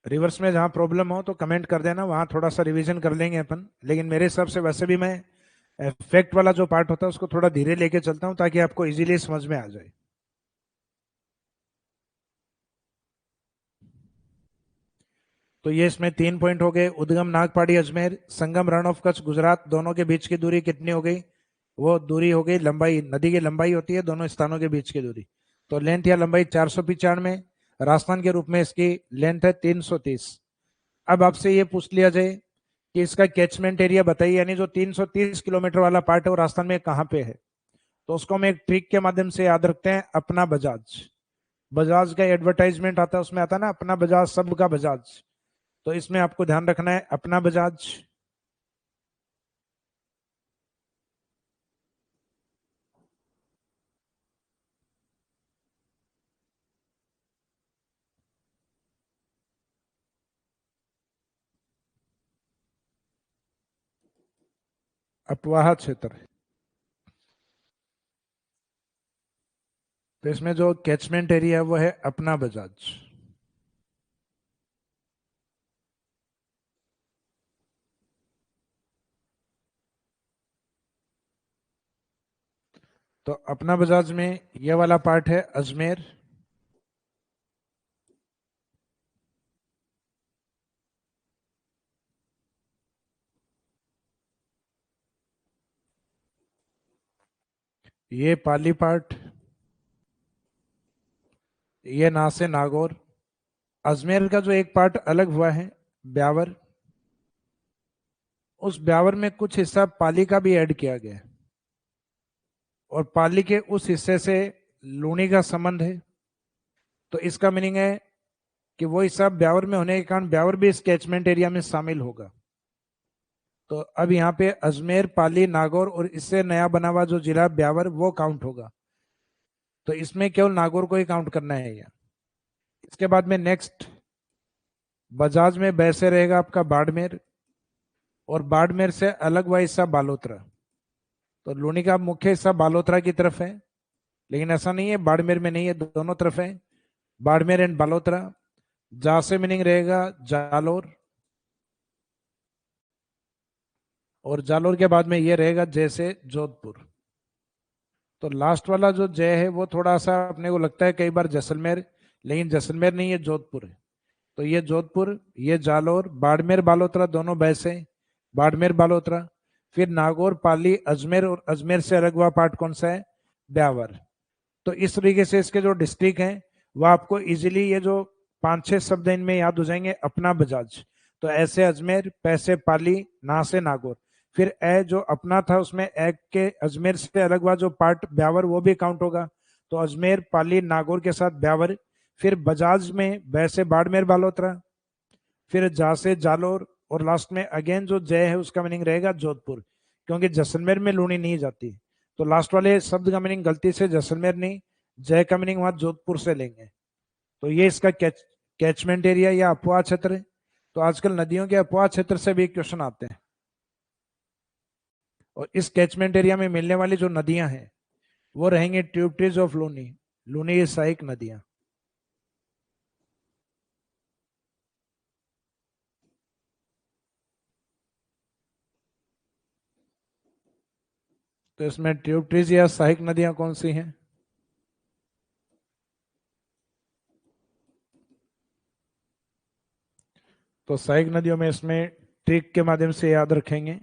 रिवर्स में जहां प्रॉब्लम हो तो कमेंट कर देना, वहां थोड़ा सा रिवीजन कर लेंगे अपन, लेकिन मेरे हिसाब से वैसे भी मैं फैक्ट वाला जो पार्ट होता है उसको थोड़ा धीरे लेके चलता हूं ताकि आपको इजीली समझ में आ जाए। तो ये इसमें 3 पॉइंट हो गए। उद्गम नागपाड़ी अजमेर, संगम रण ऑफ कच्छ गुजरात, दोनों के बीच की दूरी कितनी हो गई? वो दूरी हो गई लंबाई, नदी की लंबाई होती है दोनों स्थानों के बीच की दूरी। तो लेंथ या लंबाई 495, राजस्थान के रूप में इसकी लेंथ है 330। अब आपसे ये पूछ लिया जाए कि इसका कैचमेंट एरिया बताइए, यानी जो 330 किलोमीटर वाला पार्ट है वो राजस्थान में कहाँ पे है? तो उसको हम एक ट्रिक के माध्यम से याद रखते हैं, अपना बजाज। बजाज का एडवर्टाइजमेंट आता है, उसमें आता है ना अपना बजाज सबका बजाज। तो इसमें आपको ध्यान रखना है अपना बजाज। अपवाह क्षेत्र। तो इसमें जो कैचमेंट एरिया है वो है अपना बजाज। तो अपना बजाज में ये वाला पार्ट है अजमेर, ये पाली पार्ट, ये ना से नागौर। अजमेर का जो एक पार्ट अलग हुआ है ब्यावर, उस ब्यावर में कुछ हिस्सा पाली का भी ऐड किया गया है, और पाली के उस हिस्से से लूनी का संबंध है। तो इसका मीनिंग है कि वो हिस्सा ब्यावर में होने के कारण ब्यावर भी इस कैचमेंट एरिया में शामिल होगा। तो अब यहाँ पे अजमेर, पाली, नागौर और इससे नया बना हुआ जो जिला ब्यावर वो काउंट होगा। तो इसमें केवल नागौर को ही काउंट करना है यहाँ। इसके बाद में नेक्स्ट बजाज में बैसे रहेगा आपका बाड़मेर, और बाड़मेर से अलग हुआ हिस्सा बालोतरा। तो लूनी का मुख्य हिस्सा बालोतरा की तरफ है, लेकिन ऐसा नहीं है बाड़मेर में नहीं है, दोनों तरफ है, बाड़मेर एंड बालोतरा। जा से मीनिंग रहेगा जालोर, और जालोर के बाद में ये रहेगा जैसे जोधपुर। तो लास्ट वाला जो जय है वो थोड़ा सा अपने को लगता है कई बार जैसलमेर, लेकिन जैसलमेर नहीं, ये जोधपुर है। तो ये जोधपुर, ये जालोर, बाड़मेर बालोतरा दोनों बैसे, बाड़मेर बालोतरा। फिर नागौर, पाली, अजमेर, और अजमेर से अलग हुआ पार्ट कौन सा है? ब्यावर। तो इस तरीके से इसके जो डिस्ट्रिक्ट हैं वो आपको इजीली ये जो 5-6 शब्द इनमें याद हो जाएंगे। अपना बजाज, तो ऐसे अजमेर, पैसे पाली, ना से नागौर। फिर ए जो अपना था उसमें ए के अजमेर से अलग हुआ जो पार्ट ब्यावर वो भी काउंट होगा। तो अजमेर, पाली, नागौर के साथ ब्यावर। फिर बजाज में वैसे बाड़मेर बालोतरा, फिर जा से जालोर, और लास्ट में अगेन जो जय है उसका मीनिंग रहेगा जोधपुर, क्योंकि जैसलमेर में लूनी नहीं जाती। तो लास्ट वाले शब्द का मीनिंग गलती से जैसलमेर नहीं, जय का मीनिंग वहां जोधपुर से लेंगे। तो ये इसका कैचमेंट एरिया या अपवाह क्षेत्र है। तो आजकल नदियों के अपवाह क्षेत्र से भी क्वेश्चन आते हैं, और इस कैचमेंट एरिया में मिलने वाली जो नदियां हैं वो रहेंगे ट्यूबट्रीज ऑफ लूनी, लूनी सहायक नदियां। तो इसमें ट्यूबट्रीज या सहायक नदियां कौन सी हैं? तो सहायक नदियों में इसमें ट्रिक के माध्यम से याद रखेंगे।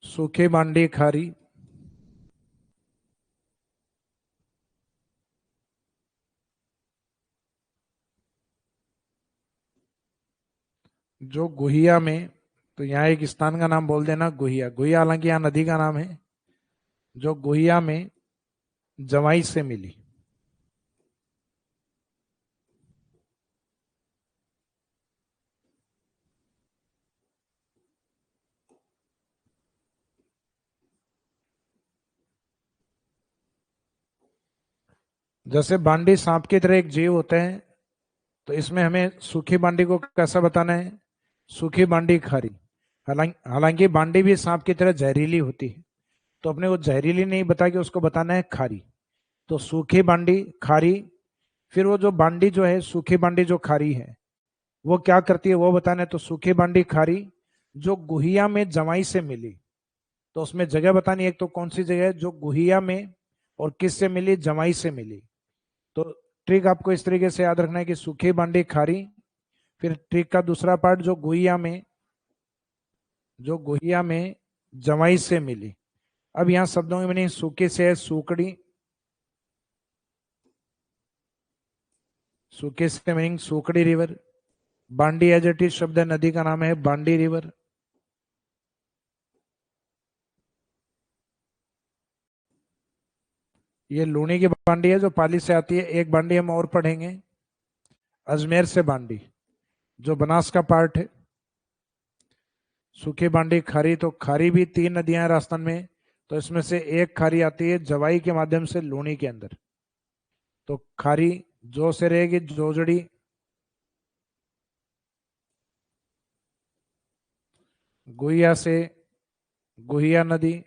सूखी मांडी खारी, जो गुहिया में, तो यहाँ एक स्थान का नाम बोल देना गुहिया। गुहिया हालांकि यहाँ नदी का नाम है। जो गुहिया में जवाई से मिली। जैसे बांडी सांप की तरह एक जीव होते हैं, तो इसमें हमें सूखी बांडी को कैसा बताना है? सूखी बांडी खारी। हालांकि हालांकि बांडी भी सांप की तरह जहरीली होती है, तो अपने को जहरीली नहीं बता के उसको बताना है खारी। तो सूखी बांडी खारी। फिर वो जो बांडी जो है, सूखी बांडी जो खारी है, वो क्या करती है वो बताना है। तो सूखी बांडी खारी जो गुहिया में जवाई से मिली। तो उसमें जगह बतानी है, एक तो कौन सी जगह है जो गुहिया में और किस से मिली? जवाई से मिली। तो ट्रिक आपको इस तरीके से याद रखना है कि सूखी बांडी खारी। फिर ट्रिक का दूसरा पार्ट जो गुहिया में, जो गुहिया में जवाई से मिली। अब यहाँ शब्दों की मीनिंग सूखी से है सूकड़ी। सूखे से meaning Sukri river. Bandi as it is शब्द है, नदी का नाम है बांडी रिवर। ये लूनी की बांडी है जो पाली से आती है। एक बांडी हम और पढ़ेंगे, अजमेर से बांडी, जो बनास का पार्ट है। सूखी बांडी खारी, तो खारी भी तीन नदियां हैं राजस्थान में, तो इसमें से एक खारी आती है जवाई के माध्यम से लूनी के अंदर। तो खारी जो से रहेगी जोजड़ी। गुहिया से गुहिया नदी।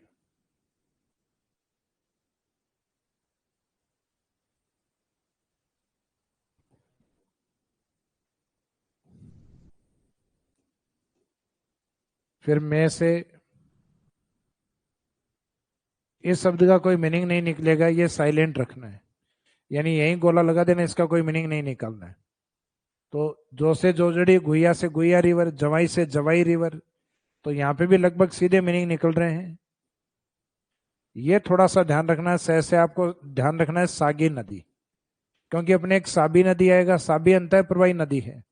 फिर मैं से, इस शब्द का कोई मीनिंग नहीं निकलेगा, ये साइलेंट रखना है, यानी यही गोला लगा देना, इसका कोई मीनिंग नहीं निकालना है। तो जो से जोजड़ी, गुहिया से गुहिया रिवर, जवाई से जवाई रिवर। तो यहाँ पे भी लगभग सीधे मीनिंग निकल रहे हैं। ये थोड़ा सा ध्यान रखना है, से आपको ध्यान रखना है सागी नदी, क्योंकि अपने एक साबी नदी आएगा। साबी अंतः प्रवाही नदी है,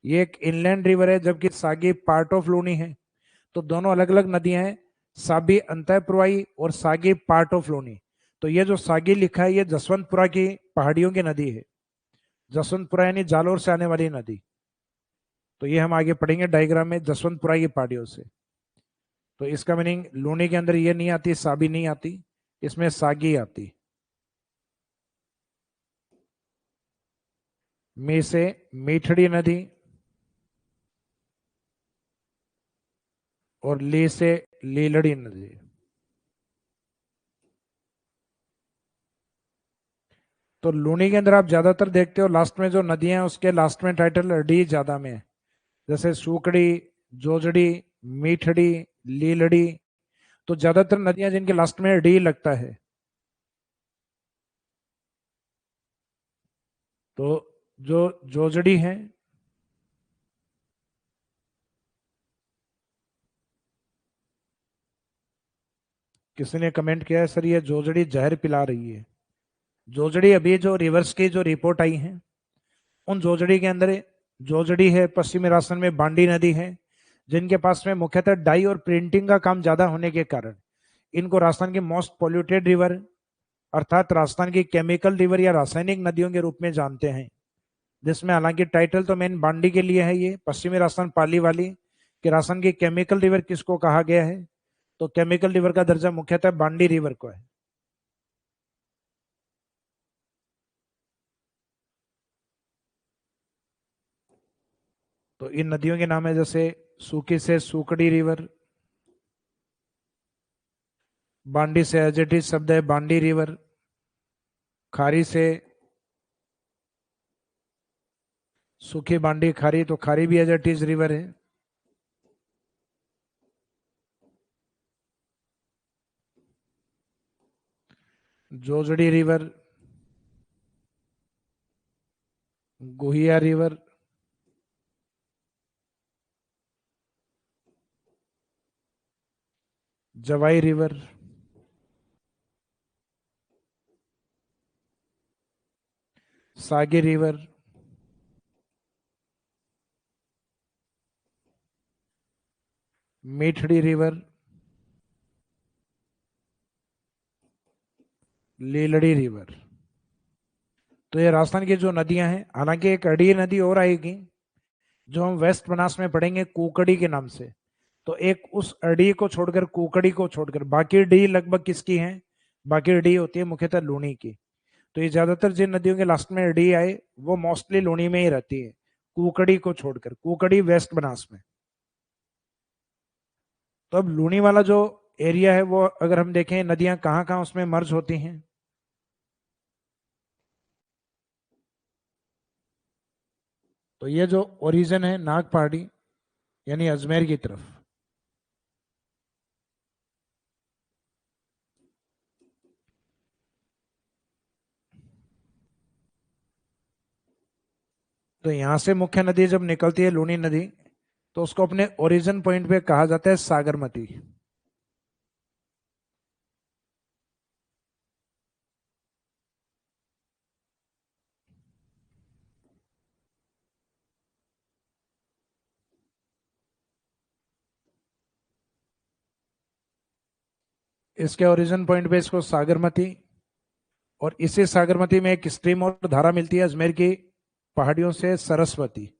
ये एक इनलैंड रिवर है, जबकि सागी पार्ट ऑफ लूनी है। तो दोनों अलग अलग नदियां हैं, साबी अंतः प्रवाही और सागी पार्ट ऑफ लूनी। तो ये जो सागी लिखा है, ये जसवंतपुरा की पहाड़ियों की नदी है। जसवंतपुरा यानी जालोर से आने वाली नदी। तो ये हम आगे पढ़ेंगे डायग्राम में, जसवंतपुरा की पहाड़ियों से। तो इसका मीनिंग लूनी के अंदर ये नहीं आती, साबी नहीं आती, इसमें सागी आती। मी से मीठड़ी नदी, और ली से लीलड़ी नदी। तो लूनी के अंदर आप ज्यादातर देखते हो लास्ट में जो नदियां हैं उसके लास्ट में टाइटल डी ज्यादा में है। जैसे सूकड़ी, जोजड़ी, मीठड़ी, लीलड़ी। तो ज्यादातर नदियां जिनके लास्ट में डी लगता है। तो जो जोजड़ी है, किसी ने कमेंट किया है सर ये जोजड़ी जहर पिला रही है। जोजड़ी अभी जो रिवर्स की जो रिपोर्ट आई है, उन जोजड़ी के अंदर जोजड़ी है, पश्चिमी राजस्थान में बांडी नदी है, जिनके पास में मुख्यतः डाई और प्रिंटिंग का काम ज्यादा होने के कारण इनको राजस्थान की मोस्ट पोल्यूटेड रिवर, अर्थात राजस्थान की केमिकल रिवर या रासायनिक नदियों के रूप में जानते हैं। जिसमें हालांकि टाइटल तो मेन बांडी के लिए है, ये पश्चिमी राजस्थान पाली वाली, कि राजस्थान की केमिकल रिवर किसको कहा गया है। तो केमिकल रिवर का दर्जा मुख्यतः बांडी रिवर को है। तो इन नदियों के नाम है, जैसे सूकी से सूकड़ी रिवर, बांडी से एज इट इज शब्द है बांडी रिवर, खारी से सूखी बांडी खारी, तो खारी भी एज इट इज रिवर है। जोजड़ी रिवर, गुहिया रिवर, जवाई रिवर, सागी रिवर, मीठड़ी रिवर, लीलड़ी रिवर। तो ये राजस्थान की जो नदियां हैं, हालांकि एक अड़ी नदी और आएगी जो हम वेस्ट बनास में पढ़ेंगे कुकड़ी के नाम से। तो एक उस अड़ी को छोड़कर, कुकड़ी को छोड़कर, बाकी डी लगभग किसकी हैं? बाकी डी होती है मुख्यतः लूनी की। तो ये ज्यादातर जिन नदियों के लास्ट में डी आए वो मोस्टली लूनी में ही रहती है, कुकड़ी को छोड़कर। कुकड़ी वेस्ट बनास में। तो अब लूनी वाला जो एरिया है वो अगर हम देखें नदियां कहाँ कहाँ उसमें मर्ज होती हैं, तो ये जो ओरिजिन है नाग पहाड़ी यानी अजमेर की तरफ। तो यहां से मुख्य नदी जब निकलती है लूनी नदी, तो उसको अपने ओरिजिन पॉइंट पे कहा जाता है सागरमती। इसके ओरिजिन पॉइंट पे इसको सागरमती, और इसी सागरमती में एक स्ट्रीम और धारा मिलती है अजमेर की पहाड़ियों से, सरस्वती।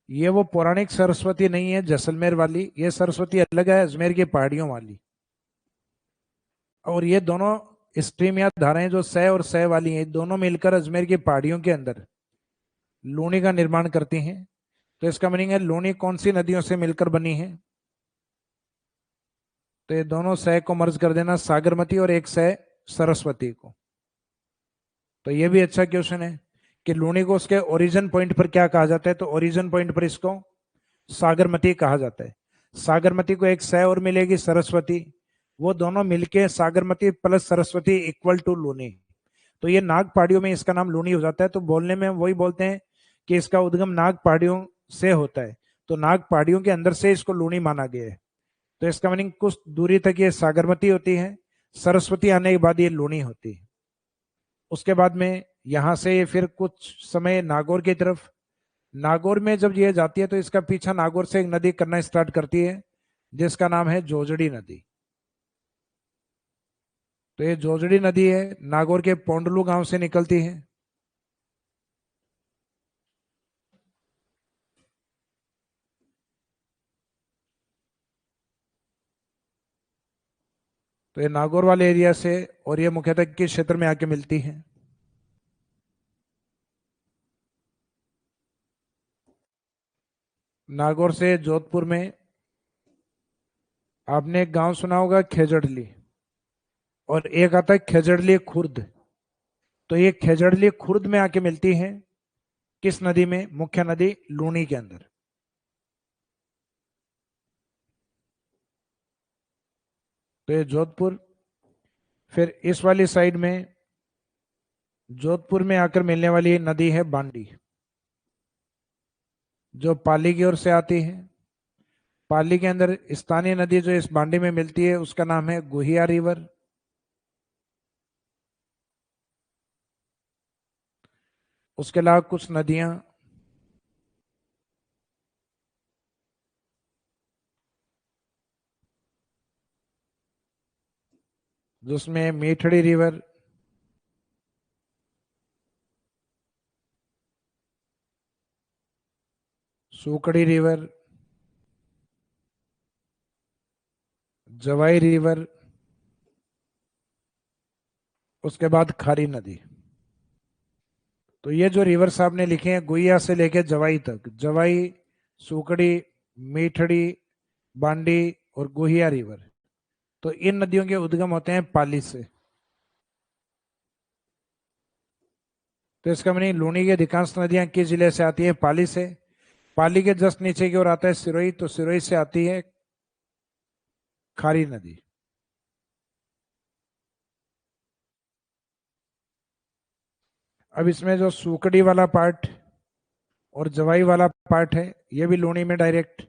ये वो पौराणिक सरस्वती नहीं है जैसलमेर वाली, ये सरस्वती अलग है अजमेर की पहाड़ियों वाली। और ये दोनों स्ट्रीम या धाराएं जो सह और सह वाली हैं, दोनों मिलकर अजमेर की पहाड़ियों के अंदर लूनी का निर्माण करती हैं। तो इसका मीनिंग है लूनी कौन सी नदियों से मिलकर बनी है? तो ये दोनों सह को मर्ज कर देना, सागरमती और एक सह सरस्वती को। तो ये भी अच्छा क्वेश्चन है कि लूनी को उसके ओरिजिन पॉइंट पर क्या कहा जाता है, तो ओरिजिन पॉइंट पर इसको सागरमती कहा जाता है। सागरमती को एक सह और मिलेगी सरस्वती, वो दोनों मिलके Sagarmati plus Saraswati equal to Luni. तो ये नाग पहाड़ियों में इसका नाम लूनी हो जाता है। तो बोलने में हम वही बोलते हैं कि इसका उद्गम नाग पहाड़ियों से होता है, तो नाग पहाड़ियों के अंदर से इसको लूनी माना गया है। तो इसका मीनिंग कुछ दूरी तक ये सागरमती होती है, सरस्वती आने के बाद ये लूनी होती है। उसके बाद में यहां से ये फिर कुछ समय नागौर की तरफ, नागौर में जब ये जाती है तो इसका पीछा नागौर से एक नदी करना स्टार्ट करती है जिसका नाम है जोजड़ी नदी। तो ये जोजड़ी नदी है, नागौर के पोंडलू गांव से निकलती है। तो ये नागौर वाले एरिया से, और ये मुख्यतः किस क्षेत्र में आके मिलती है? नागौर से जोधपुर में। आपने एक गांव सुना होगा खेजड़ली, और एक आता है खेजड़ली खुर्द। तो ये खेजड़ली खुर्द में आके मिलती है किस नदी में? मुख्य नदी लूनी के अंदर। तो ये जोधपुर, फिर इस वाली साइड में जोधपुर में आकर मिलने वाली नदी है बांडी, जो पाली की ओर से आती है। पाली के अंदर स्थानीय नदी जो इस बांडी में मिलती है उसका नाम है गुहिया रिवर। उसके अलावा कुछ नदियां, जिसमें मीठड़ी रिवर, सूकड़ी रिवर, जवाई रिवर, उसके बाद खारी नदी। तो ये जो रिवर्स आपने लिखे हैं गुइया से लेके जवाई तक, जवाई, सूकड़ी, मीठड़ी, बांडी और गुहिया रिवर, तो इन नदियों के उद्गम होते हैं पाली से। तो इसका मतलब लूनी की अधिकांश नदियां किस जिले से आती है? पाली से। पाली के जस्ट नीचे की ओर आता है सिरोही, तो सिरोही से आती है खारी नदी। अब इसमें जो सूकड़ी वाला पार्ट और जवाई वाला पार्ट है ये भी लूनी में डायरेक्ट,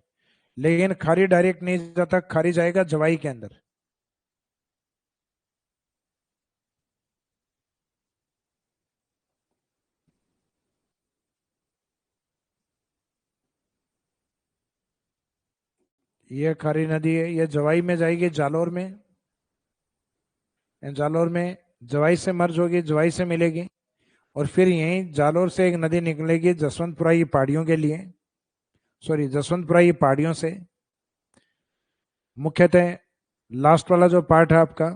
लेकिन खारी डायरेक्ट नहीं जाता, खारी जाएगा जवाई के अंदर। ये खारी नदी है, ये जवाई में जाएगी जालोर में, जालोर में जवाई से मर्ज होगी, जवाई से मिलेगी, और फिर यहीं जालोर से एक नदी निकलेगी जसवंतपुरा की पहाड़ियों के लिए, सॉरी जसवंतपुरा की पहाड़ियों से। मुख्यतः लास्ट वाला जो पार्ट है आपका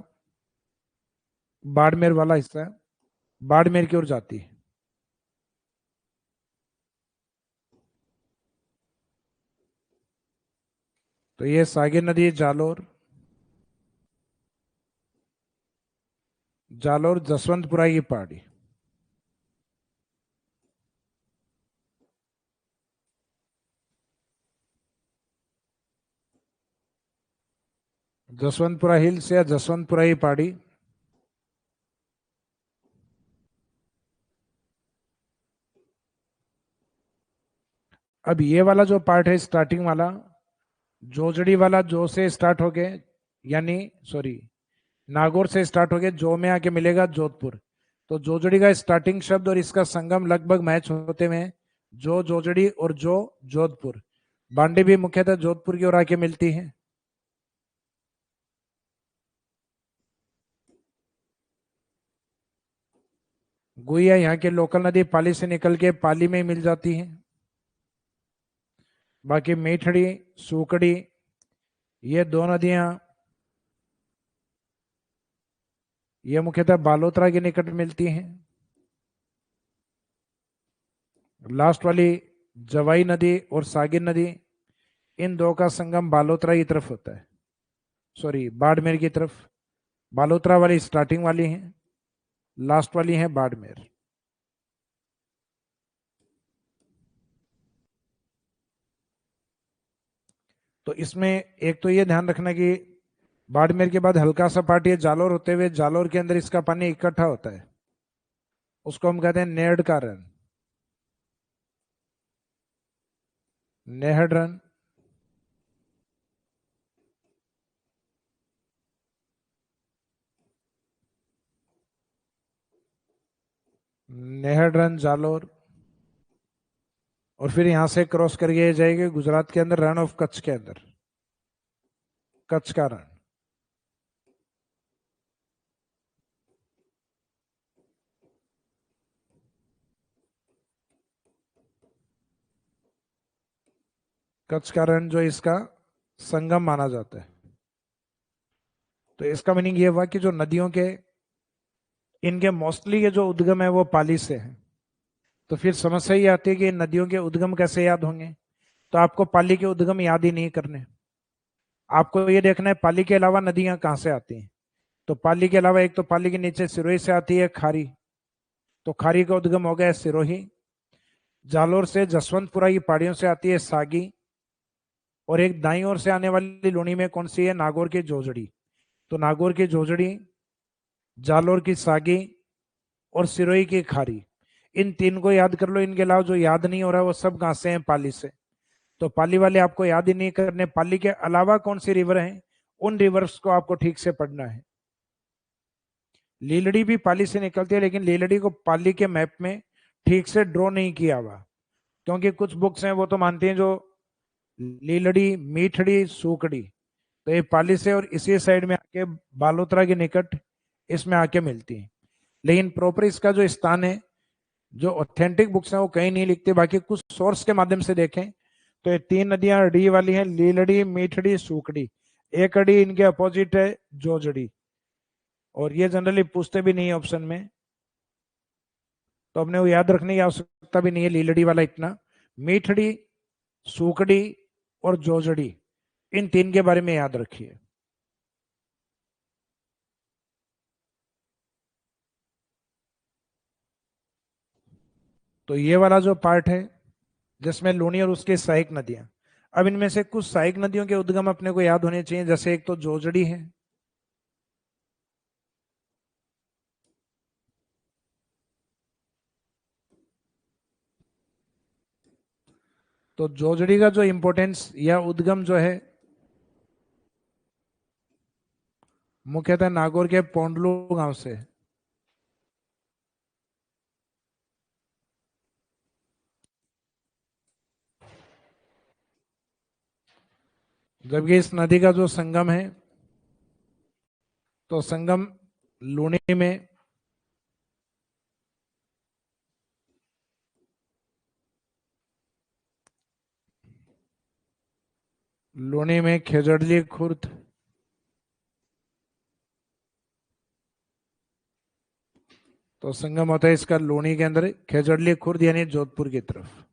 बाड़मेर वाला हिस्सा, बाड़मेर की ओर जाती है। तो ये सागर नदी जालोर, जालोर जसवंतपुरा की पहाड़ी। जसवंतपुरा हिल्स या जसवंतपुरा की पहाड़ी। अब ये वाला जो पार्ट है स्टार्टिंग वाला, जोजड़ी वाला, जो से स्टार्ट हो गए, यानी सॉरी नागौर से स्टार्ट हो गए, जो में आके मिलेगा जोधपुर। तो जोजड़ी का स्टार्टिंग शब्द और इसका संगम लगभग मैच होते हुए हैं। जो जोजड़ी और जो जोधपुर। बांडे भी मुख्यतः जोधपुर की ओर आके मिलती है। गुइया यहाँ के लोकल नदी पाली से निकल के पाली में ही मिल जाती है। बाकी मीठड़ी, सूकड़ी, ये दो नदियां ये मुख्यतः बालोतरा के निकट मिलती हैं। लास्ट वाली जवाई नदी और सागिर नदी, इन दो का संगम बालोतरा की तरफ होता है, सॉरी बाड़मेर की तरफ। बालोतरा वाली स्टार्टिंग वाली है, लास्ट वाली है बाड़मेर। तो इसमें एक तो ये ध्यान रखना कि बाड़मेर के बाद हल्का सा पार्ट ये जालोर होते हुए जालोर के अंदर इसका पानी इकट्ठा होता है, उसको हम कहते हैं नेहड का रन, नेहड रन। नेहड रन जालोर, और फिर यहां से क्रॉस करके ये जाएगी गुजरात के अंदर, रण ऑफ कच्छ के अंदर, कच्छ का रण। कच्छ का रण जो इसका संगम माना जाता है। तो इसका मीनिंग ये हुआ कि जो नदियों के इनके मोस्टली ये जो उद्गम है वो पाली से है। तो फिर समस्या ये आती है कि इन नदियों के उद्गम कैसे याद होंगे। तो आपको पाली के उद्गम याद ही नहीं करने, आपको ये देखना है पाली के अलावा नदियां कहाँ से आती हैं। तो पाली के अलावा एक तो पाली के नीचे सिरोही से आती है खारी, तो खारी का उद्गम हो गया सिरोही। जालोर से जसवंतपुरा की पहाड़ियों से आती है सागी, और एक दाई ओर से आने वाली लूणी में कौन सी है, नागौर की जोजड़ी। तो नागौर की जोजड़ी, जालोर की सागी, और सिरोही की खारी, इन तीन को याद कर लो। इनके अलावा जो याद नहीं हो रहा है वो सब कहां से हैं, पाली से। तो पाली वाले आपको याद ही नहीं करने, पाली के अलावा कौन सी रिवर है, उन रिवर्स को आपको ठीक से पढ़ना है। लीलड़ी भी पाली से निकलती है, लेकिन लीलड़ी को पाली के मैप में ठीक से ड्रॉ नहीं किया हुआ, क्योंकि कुछ बुक्स हैं वो तो मानती हैं जो लीलड़ी, मीठड़ी, सूकड़ी, तो ये पाली से और इसी साइड में आके बालोतरा के निकट इसमें आके मिलती है। लेकिन प्रॉपर इसका जो स्थान है, जो ऑथेंटिक बुक्स हैं वो कहीं नहीं लिखते, बाकी कुछ सोर्स के माध्यम से देखें तो ये तीन नदियां डी वाली हैं, लीलड़ी, मीठड़ी, सूकड़ी। एक अड़ी इनके अपोजिट है जोजड़ी, और ये जनरली पूछते भी नहीं है ऑप्शन में, तो अपने को याद रखने की आवश्यकता भी नहीं है लीलड़ी वाला इतना। मीठड़ी, सूकड़ी और जोजड़ी, इन तीन के बारे में याद रखिए। तो ये वाला जो पार्ट है जिसमें लूनी और उसकी सहायक नदियां, अब इनमें से कुछ सहायक नदियों के उद्गम अपने को याद होने चाहिए। जैसे एक तो जोजड़ी है, तो जोजड़ी का जो इंपॉर्टेंस या उद्गम जो है मुख्यतः नागौर के पोंडलू गांव से। जबकि इस नदी का जो संगम है, तो संगम लूनी में, लूनी में खेजड़ली खुर्द, तो संगम होता है इसका लूनी के अंदर खेजड़ली खुर्द यानी जोधपुर की तरफ।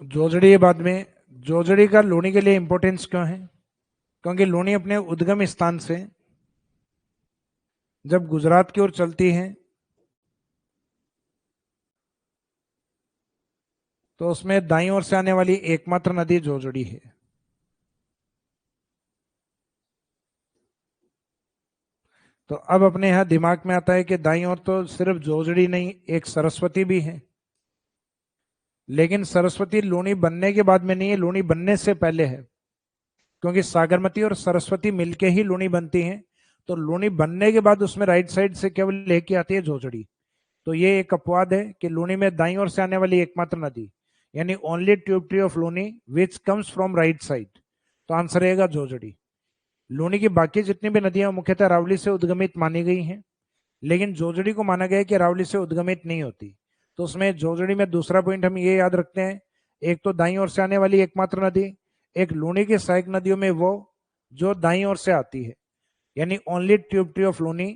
जोजड़ी बाद में, जोजड़ी का लूनी के लिए इंपॉर्टेंस क्यों है? क्योंकि लूनी अपने उद्गम स्थान से जब गुजरात की ओर चलती है तो उसमें दाईं ओर से आने वाली एकमात्र नदी जोजड़ी है। तो अब अपने यहां दिमाग में आता है कि दाईं ओर तो सिर्फ जोजड़ी नहीं, एक सरस्वती भी है। लेकिन सरस्वती लूनी बनने के बाद में नहीं है, लूनी बनने से पहले है। क्योंकि सागरमती और सरस्वती मिलके ही लूनी बनती है। तो लूनी बनने के बाद उसमें राइट साइड से केवल लेके आती है जोजड़ी। तो ये एक अपवाद है कि लूनी में दाईं ओर से आने वाली एकमात्र नदी, यानी only tributary of Luni which comes from right side. तो आंसर रहेगा जोजड़ी। लूनी की बाकी जितनी भी नदियां मुख्यतः रावली से उद्गमित मानी गई हैं, लेकिन जोजड़ी को माना गया है कि रावली से उद्गमित नहीं होती। तो उसमें जोजड़ी में दूसरा पॉइंट हम ये याद रखते हैं, एक तो दाईं ओर से आने वाली एकमात्र नदी, एक लूनी की सहायक नदियों में वो जो दाईं ओर से आती है, यानी only tributary of Luni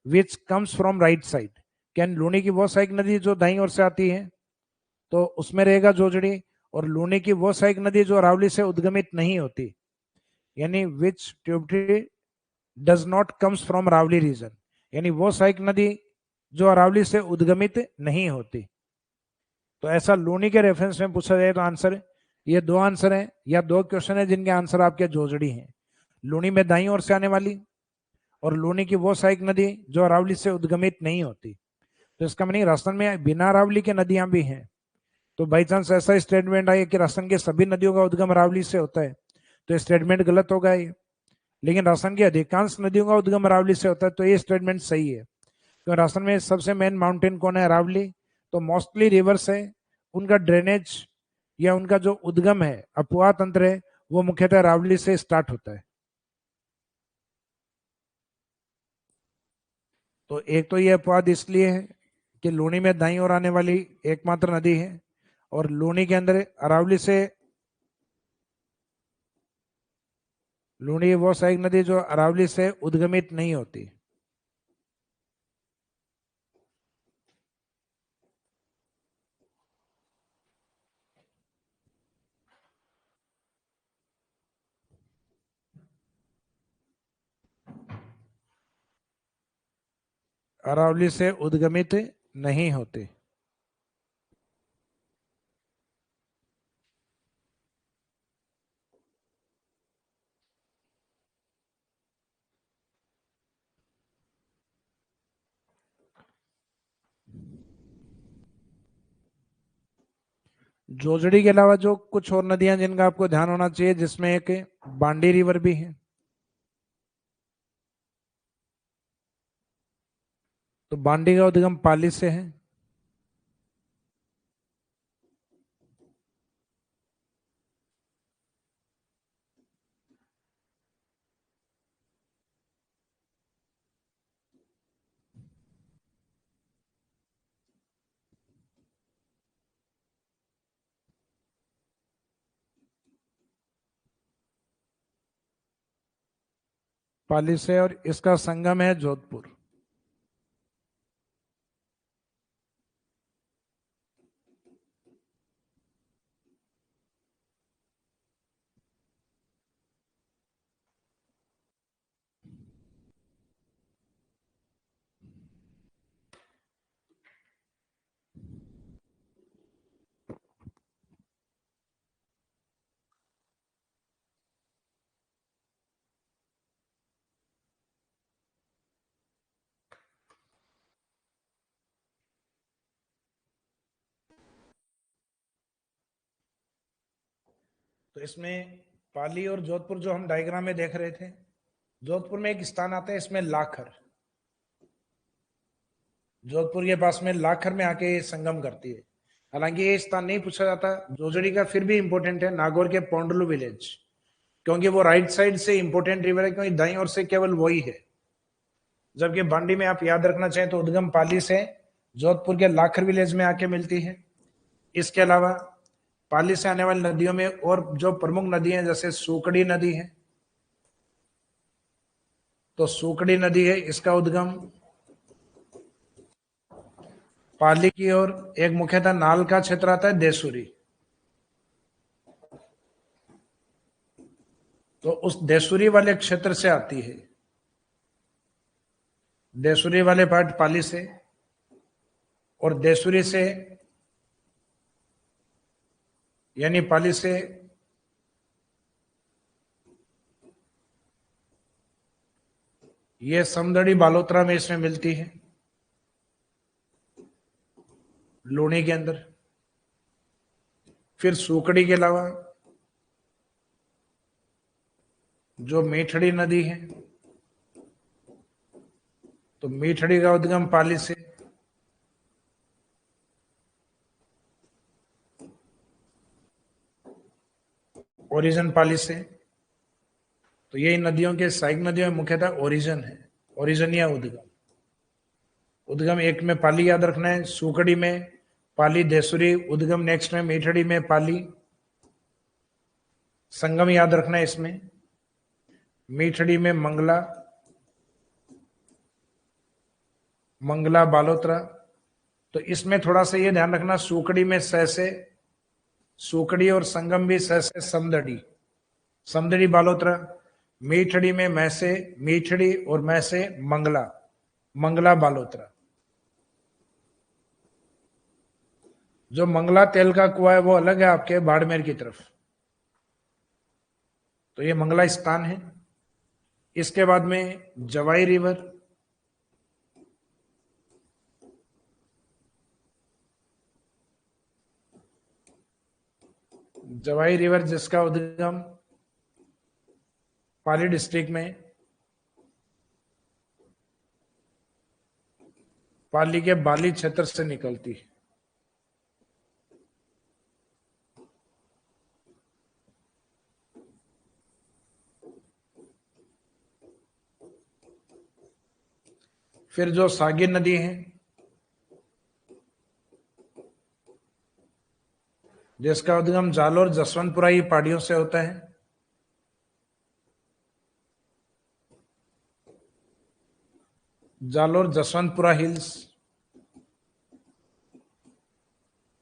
which comes from right side. कैन लूनी की वो सहायक नदी जो दाईं ओर से आती है, तो उसमें रहेगा जोजड़ी। और लूनी की वो सहायक नदी जो अरावली से उद्गमित नहीं होती, यानी विच ट्यूबट्री डज नॉट कम्स फ्रॉम रावली रीजन, यानी वो सहायक नदी जो अरावली से उद्गमित नहीं होती। तो ऐसा लूनी के रेफरेंस में पूछा जाए तो आंसर, ये दो आंसर हैं या दो क्वेश्चन है जिनके आंसर आपके जोजड़ी हैं। लूनी में दाईं ओर से आने वाली, और लूनी की वो सहायक नदी जो अरावली से उद्गमित नहीं होती। तो इसका मीनिंग राजस्थान में बिना अरावली के नदियां भी हैं। तो बाई चांस ऐसा स्टेटमेंट आए कि राजस्थान के सभी नदियों का उद्गम अरावली से होता है, तो स्टेटमेंट गलत होगा ये। लेकिन राजस्थान की अधिकांश नदियों का उद्गम अरावली से होता है, तो ये स्टेटमेंट सही है। तो राजस्थान में सबसे मेन माउंटेन कौन है? अरावली। तो मोस्टली रिवर्स है, उनका ड्रेनेज या उनका जो उद्गम है, अपवाह तंत्र है, वो मुख्यतः अरावली से स्टार्ट होता है। तो एक तो ये अपवाद इसलिए है कि लूनी में दाईं ओर आने वाली एकमात्र नदी है, और लूनी के अंदर अरावली से, लूनी वो सहायक नदी जो अरावली से उद्गमित नहीं होती। अरावली से उद्गमित नहीं होती। जोजड़ी के अलावा जो कुछ और नदियां जिनका आपको ध्यान होना चाहिए, जिसमें एक बांडी रिवर भी है। तो बांडी का उद्गम पाली से है। पाली से, और इसका संगम है जोधपुर। तो इसमें पाली और जोधपुर जो हम डायग्राम में देख रहे थे, जोधपुर में एक स्थान आता है इसमें लाखर, जोधपुर के पास में लाखर में आके ये संगम करती है। हालांकि ये स्थान नहीं पूछा जाता, जोजड़ी का फिर भी इंपॉर्टेंट है, नागौर के पोंडलू विलेज, क्योंकि वो राइट साइड से इंपॉर्टेंट रिवर है, क्योंकि दाईं ओर से केवल वही है। जबकि बांडी में आप याद रखना चाहें तो उद्गम पाली से जोधपुर के लाखर विलेज में आके मिलती है। इसके अलावा पाली से आने वाली नदियों में और जो प्रमुख नदी है, जैसे सूकड़ी नदी है, तो सूकड़ी नदी है, इसका उद्गम पाली की ओर एक मुख्यतः नाल का क्षेत्र आता है देसुरी, तो उस देसुरी वाले क्षेत्र से आती है, देसुरी वाले पार्ट पाली से, और देसुरी से यानी पाली से ये समदड़ी बालोतरा में इसमें मिलती है, लूणी के अंदर। फिर सूकड़ी के अलावा जो मीठड़ी नदी है, तो मीठड़ी का उद्गम पाली से, ओरिजिन पाली से। तो ये नदियों के सहायक नदियों में मुख्यतः ओरिजिन है, ओरिजिन या उद्गम। उद्गम एक में पाली याद रखना है, सूकड़ी में पाली देसुरी, उद्गम नेक्स्ट में मीठड़ी में पाली, संगम याद रखना है इसमें, मीठड़ी में मंगला, मंगला बालोतरा। तो इसमें थोड़ा सा ये ध्यान रखना, सूकड़ी में स से सूकड़ी और संगम भी स से समदड़ी, समदड़ी बालोतरा। मीठड़ी में मैं से मीठड़ी और मैं से मंगला, मंगला बालोतरा। जो मंगला तेल का कुआं है वो अलग है आपके बाड़मेर की तरफ, तो ये मंगला स्थान है। इसके बाद में जवाई रिवर, जवाई रिवर जिसका उद्गम पाली डिस्ट्रिक्ट में, पाली के बाली क्षेत्र से निकलती है। फिर जो सागी नदी है, जिसका उद्गम जालोर जसवंतपुरा की पहाड़ियों से होता है, जालोर जसवंतपुरा हिल्स।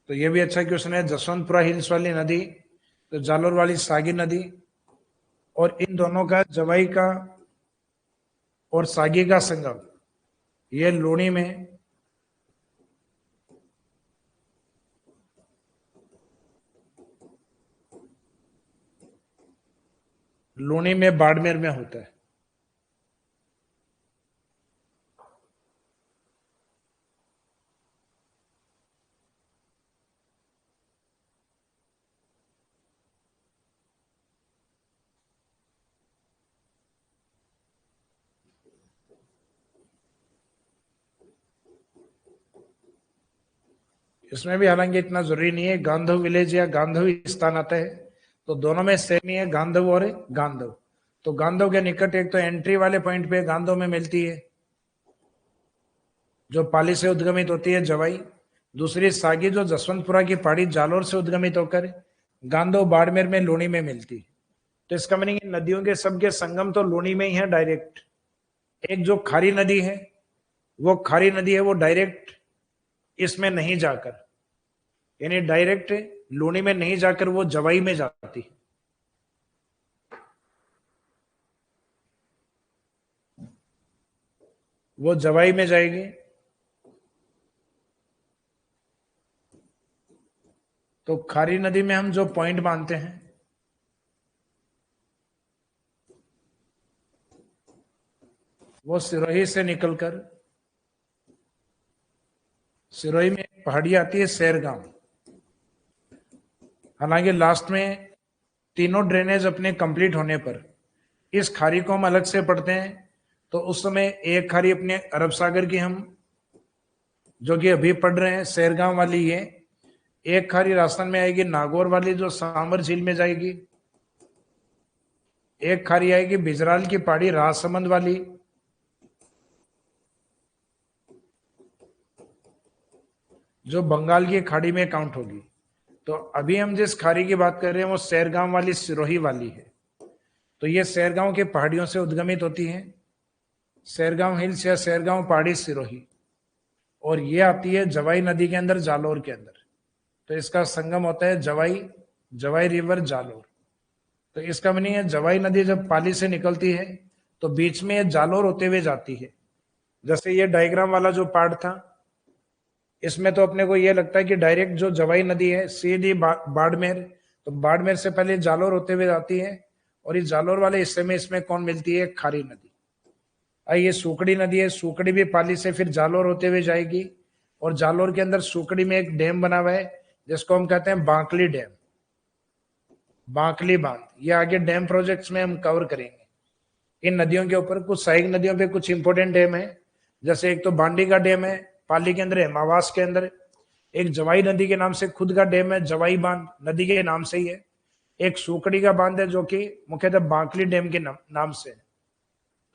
तो ये भी अच्छा क्वेश्चन है, जसवंतपुरा हिल्स वाली नदी, तो जालोर वाली सागी नदी, और इन दोनों का जवाई का और सागी का संगम ये लूणी में, लूणी में बाड़मेर में होता है। इसमें भी हालांकि इतना जरूरी नहीं है, गांधव विलेज या गांधव स्थान आता है, तो दोनों में सेम ही है, गांधव और गांधव। तो गांधव के निकट एक तो एंट्री वाले पॉइंट पे गांधव में मिलती है, जो पाली से उद्गमित होती है जवाई। दूसरी सागी जो जसवंतपुरा की पहाड़ी जालोर से उद्गमित होकर गांधव बाड़मेर में लूणी में मिलती। तो इसका मीनिंग नदियों के सबके संगम तो लूणी में ही है डायरेक्ट। एक जो खारी नदी है, वो खारी नदी है, वो डायरेक्ट इसमें नहीं जाकर, यानी डायरेक्ट लूणी में नहीं जाकर वो जवाई में जाती है। वो जवाई में जाएगी। तो खारी नदी में हम जो पॉइंट मानते हैं, वो सिरोही से निकलकर, सिरोही में पहाड़ी आती है सैरगांव। हालांकि लास्ट में तीनों ड्रेनेज अपने कंप्लीट होने पर इस खाड़ी को हम अलग से पढ़ते हैं। तो उस समय एक खाड़ी अपने अरब सागर की हम जो कि अभी पढ़ रहे हैं सैरगांव वाली, ये एक खाड़ी राजस्थान में आएगी नागौर वाली जो सांबर झील में जाएगी, एक खाड़ी आएगी बिजराल की पहाड़ी राजसमंद वाली, जो बंगाल की खाड़ी में काउंट होगी। तो अभी हम जिस खाड़ी की बात कर रहे हैं वो सैरगांव वाली सिरोही वाली है। तो ये सैरगांव के पहाड़ियों से उद्गमित होती है, सैरगांव हिल्स या सैरगांव पहाड़ी सिरोही, और ये आती है जवाई नदी के अंदर जालोर के अंदर। तो इसका संगम होता है जवाई, जवाई रिवर जालोर। तो इसका मीनिंग है जवाई नदी जब पाली से निकलती है तो बीच में ये जालोर होते हुए जाती है। जैसे ये डायग्राम वाला जो पार्ट था, इसमें तो अपने को ये लगता है कि डायरेक्ट जो जवाई नदी है सीधी बाड़मेर, तो बाड़मेर से पहले जालोर होते हुए जाती है, और इस जालोर वाले हिस्से में इसमें कौन मिलती है, खारी नदी। ये सूकड़ी नदी है, सूकड़ी भी पाली से फिर जालोर होते हुए जाएगी, और जालोर के अंदर सूकड़ी में एक डैम बना हुआ है जिसको हम कहते हैं बांकली डैम, बांकली बांध। ये आगे डैम प्रोजेक्ट्स में हम कवर करेंगे। इन नदियों के ऊपर कुछ सहायक नदियों पे कुछ इंपोर्टेंट डैम है, जैसे एक तो बांडी का डैम है पाली के अंदर, हेमावास के अंदर। एक जवाई नदी के नाम से खुद का डैम है, जवाई बांध नदी के नाम से ही है। एक सूकड़ी का बांध है जो कि मुख्यतः बांकली डैम के नाम से है।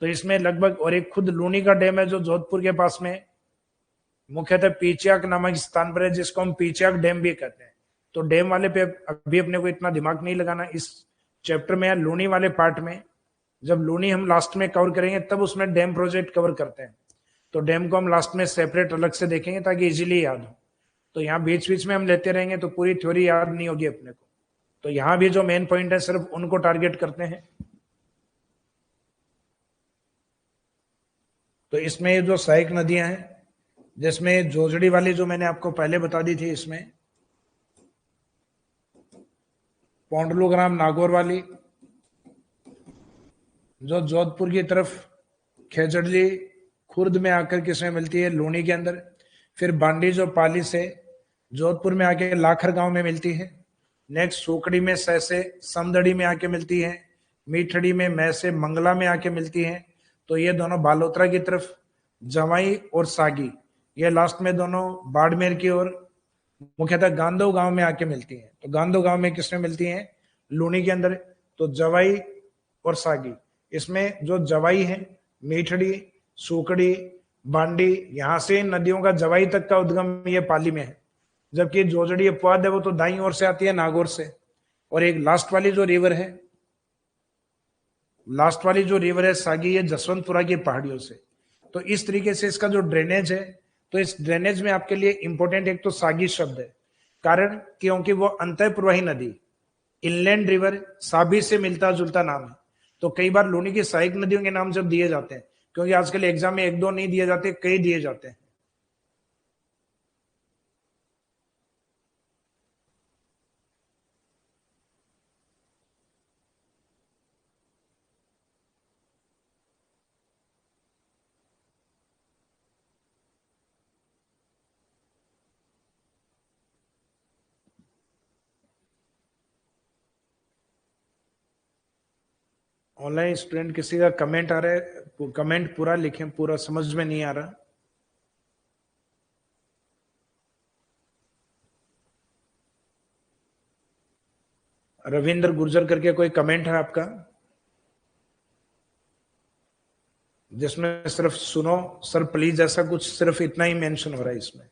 तो इसमें लगभग, और एक खुद लूनी का डैम है जो जोधपुर के पास में मुख्यतः पीचियाक नामक स्थान पर है, जिसको हम पीचियाक डैम भी कहते हैं। तो डैम वाले पे अभी अपने को इतना दिमाग नहीं लगाना इस चैप्टर में, या लूनी वाले पार्ट में जब लूनी हम लास्ट में कवर करेंगे तब उसमें डैम प्रोजेक्ट कवर करते हैं। तो डैम को हम लास्ट में सेपरेट अलग से देखेंगे ताकि इजीली याद हो। तो यहाँ बीच बीच में हम लेते रहेंगे तो पूरी थ्योरी याद नहीं होगी अपने को। तो यहाँ भी जो मेन पॉइंट है सिर्फ उनको टारगेट करते हैं। तो इसमें ये जो सहायक नदियां हैं, जिसमें जोजड़ी वाली जो मैंने आपको पहले बता दी थी, इसमें पौंडलूग्राम नागौर वाली जो जोधपुर की तरफ खेजड़ली खुर्द में आकर किसमें मिलती है, लूनी के अंदर। फिर बांडी जो पाली से जोधपुर में आके लाखर गांव में मिलती है। नेक्स्ट सूकड़ी में सह से समदड़ी में आके मिलती है। मीठड़ी में मैं से मंगला में आके मिलती है। तो ये दोनों बालोतरा की तरफ, जवाई और सागी ये लास्ट में दोनों बाड़मेर की ओर मुख्यतः गांधो गांव में आके मिलती हैं। तो गांधो गांव में किसमें मिलती हैं, लूनी के अंदर। तो जवाई और सागी, इसमें जो जवाई है मीठड़ी, सूकड़ी, बांडी, यहां से इन नदियों का जवाई तक का उद्गम ये पाली में है। जबकि जोजड़ी अपवाद है वो तो दाई ओर से आती है नागौर से। और एक लास्ट वाली जो रिवर है, लास्ट वाली जो रिवर है सागी, ये जसवंतपुरा की पहाड़ियों से। तो इस तरीके से इसका जो ड्रेनेज है, तो इस ड्रेनेज में आपके लिए इंपॉर्टेंट एक तो सागी शब्द है, कारण क्योंकि वो अंतर प्रवाही नदी, इनलैंड रिवर, साबी से मिलता जुलता नाम है। तो कई बार लूनी की सहायक नदियों के नाम जब दिए जाते हैं, क्योंकि आजकल एग्जाम में एक दो नहीं दिए जाते, कई दिए जाते हैं। ऑनलाइन स्टूडेंट किसी का कमेंट आ रहा है, कमेंट पूरा लिखें, पूरा समझ में नहीं आ रहा। रविंद्र गुर्जर करके कोई कमेंट है आपका, जिसमें सिर्फ सुनो सर प्लीज ऐसा कुछ सिर्फ इतना ही मेंशन हो रहा है इसमें।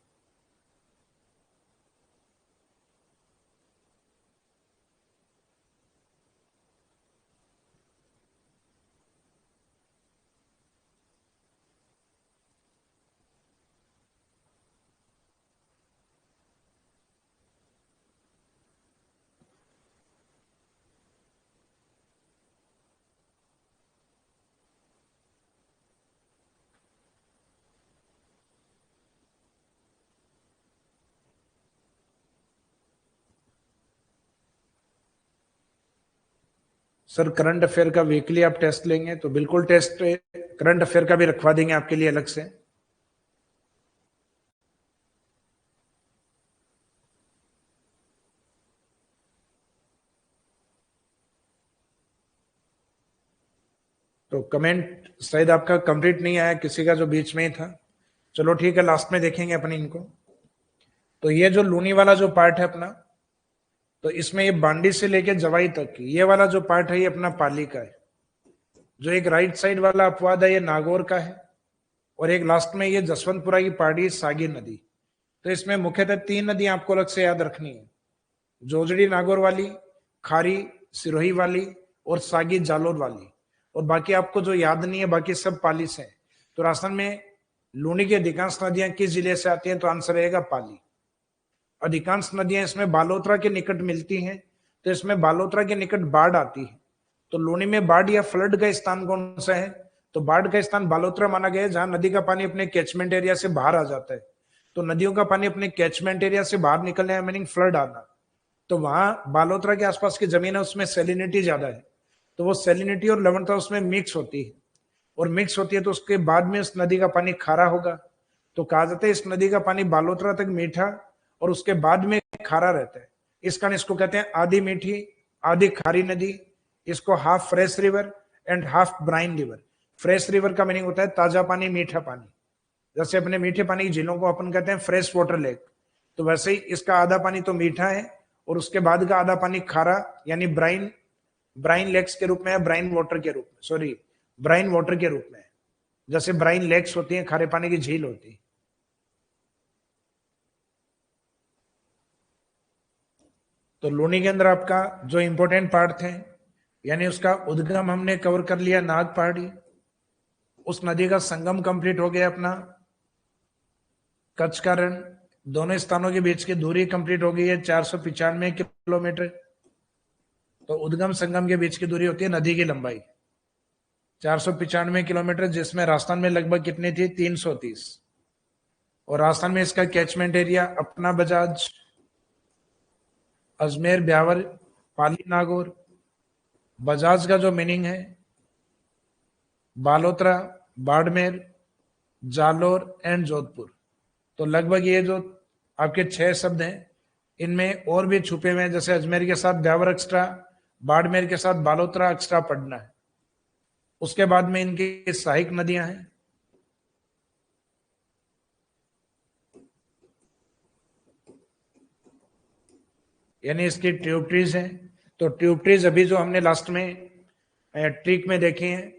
सर करंट अफेयर का वीकली आप टेस्ट लेंगे तो बिल्कुल टेस्ट करंट अफेयर का भी रखवा देंगे आपके लिए अलग से। तो कमेंट शायद आपका कंप्लीट नहीं आया, किसी का जो बीच में ही था। चलो ठीक है, लास्ट में देखेंगे अपन इनको। तो ये जो लूनी वाला जो पार्ट है अपना, तो इसमें ये बांडी से लेके जवाई तक ये वाला जो पार्ट है ये अपना पाली का है। जो एक राइट साइड वाला अपवाद है ये नागौर का है, और एक लास्ट में ये जसवंतपुरा की पहाड़ी सागी नदी। तो इसमें मुख्यतः 3 नदियां आपको अलग से याद रखनी है, जोजड़ी नागौर वाली, खारी सिरोही वाली, और सागी जालोर वाली। और बाकी आपको जो याद नहीं है बाकी सब पाली से है। तो राजस्थान में लूनी की अधिकांश नदियां किस जिले से आती हैं? तो आंसर रहेगा पाली। अधिकांश नदियां इसमें बालोतरा के निकट मिलती हैं, तो इसमें बालोतरा के निकट बाढ़ आती है। तो लूनी में बाढ़ या फ्लड का स्थान कौन सा है? तो बाढ़ का स्थान बालोतरा माना गया है, जहां नदी का पानी अपने कैचमेंट एरिया से बाहर आ जाता है। तो नदियों का पानी अपने कैचमेंट एरिया से बाहर निकलने है, मीनिंग फ्लड आना। तो वहां बालोतरा के आसपास की जमीन है उसमें सेलिनिटी ज्यादा है, तो वो सेलिनिटी और लवणता उसमें मिक्स होती है, और मिक्स होती है तो उसके बाद में उस नदी का पानी खारा होगा। तो कहा जाता है इस नदी का पानी बालोतरा तक मीठा और उसके बाद में खारा रहता है। इस कारण इसको कहते हैं आधी मीठी आधी खारी नदी। इसको half fresh river and half brine river. Fresh river का मीनिंग होता है ताजा पानी मीठा पानी, जैसे अपने मीठे पानी की झीलों को अपन कहते हैं फ्रेश वाटर लेक, तो वैसे ही इसका आधा पानी तो मीठा है और उसके बाद का आधा पानी खारा, यानी ब्राइन ब्राइन लेक्स के रूप में है, ब्राइन वाटर के रूप में, सॉरी ब्राइन वाटर के रूप में। जैसे ब्राइन लेक्स होती हैं, खारे पानी की झील होती है। तो लूनी के अंदर आपका जो इंपॉर्टेंट पार्ट थे, यानी उसका उद्गम हमने कवर कर लिया नाग पहाड़ी, उस नदी का संगम कंप्लीट हो गया अपना कच्छ का रण, दोनों स्थानों के बीच की दूरी कंप्लीट हो गई है 495 किलोमीटर। तो उद्गम संगम के बीच की दूरी होती है नदी की लंबाई 495 किलोमीटर, जिसमें राजस्थान में लगभग कितनी थी? 330। और राजस्थान में इसका कैचमेंट एरिया अपना बजाज, अजमेर, ब्यावर, पाली, नागौर। बजाज का जो मीनिंग है बालोतरा, बाड़मेर, जालोर एंड जोधपुर। तो लगभग ये जो आपके 6 शब्द हैं इनमें और भी छुपे हुए हैं, जैसे अजमेर के साथ ब्यावर एक्स्ट्रा, बाड़मेर के साथ बालोतरा एक्स्ट्रा पढ़ना है। उसके बाद में इनकी सहायक नदियां हैं, यानी इसकी ट्यूबट्रीज हैं। तो ट्यूबट्रीज अभी जो हमने लास्ट में ट्रिक में देखे हैं,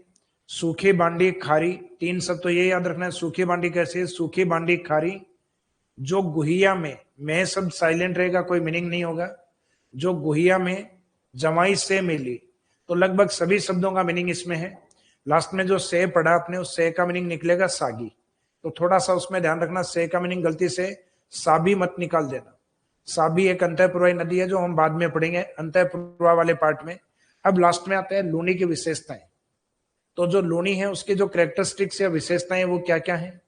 सूखी बांडी खारी, 3 शब्द तो ये याद रखना है। सूखी बांडी कैसे है? सूखी बांडी खारी जो गुहिया में शब्द साइलेंट रहेगा, कोई मीनिंग नहीं होगा। जो गुहिया में जमाई से मिली, तो लगभग सभी शब्दों का मीनिंग इसमें है। लास्ट में जो से पढ़ा आपने, उस से का मीनिंग निकलेगा सागी, तो थोड़ा सा उसमें ध्यान रखना, से का मीनिंग गलती से साबी मत निकाल देना। साबी एक अंतःपुरवाही नदी है जो हम बाद में पढ़ेंगे अंतःपुरवा वाले पार्ट में। अब लास्ट में आते हैं लूनी की विशेषताएं। तो जो लूनी है उसकी जो कैरेक्टरिस्टिक्स या विशेषताएं वो क्या क्या है?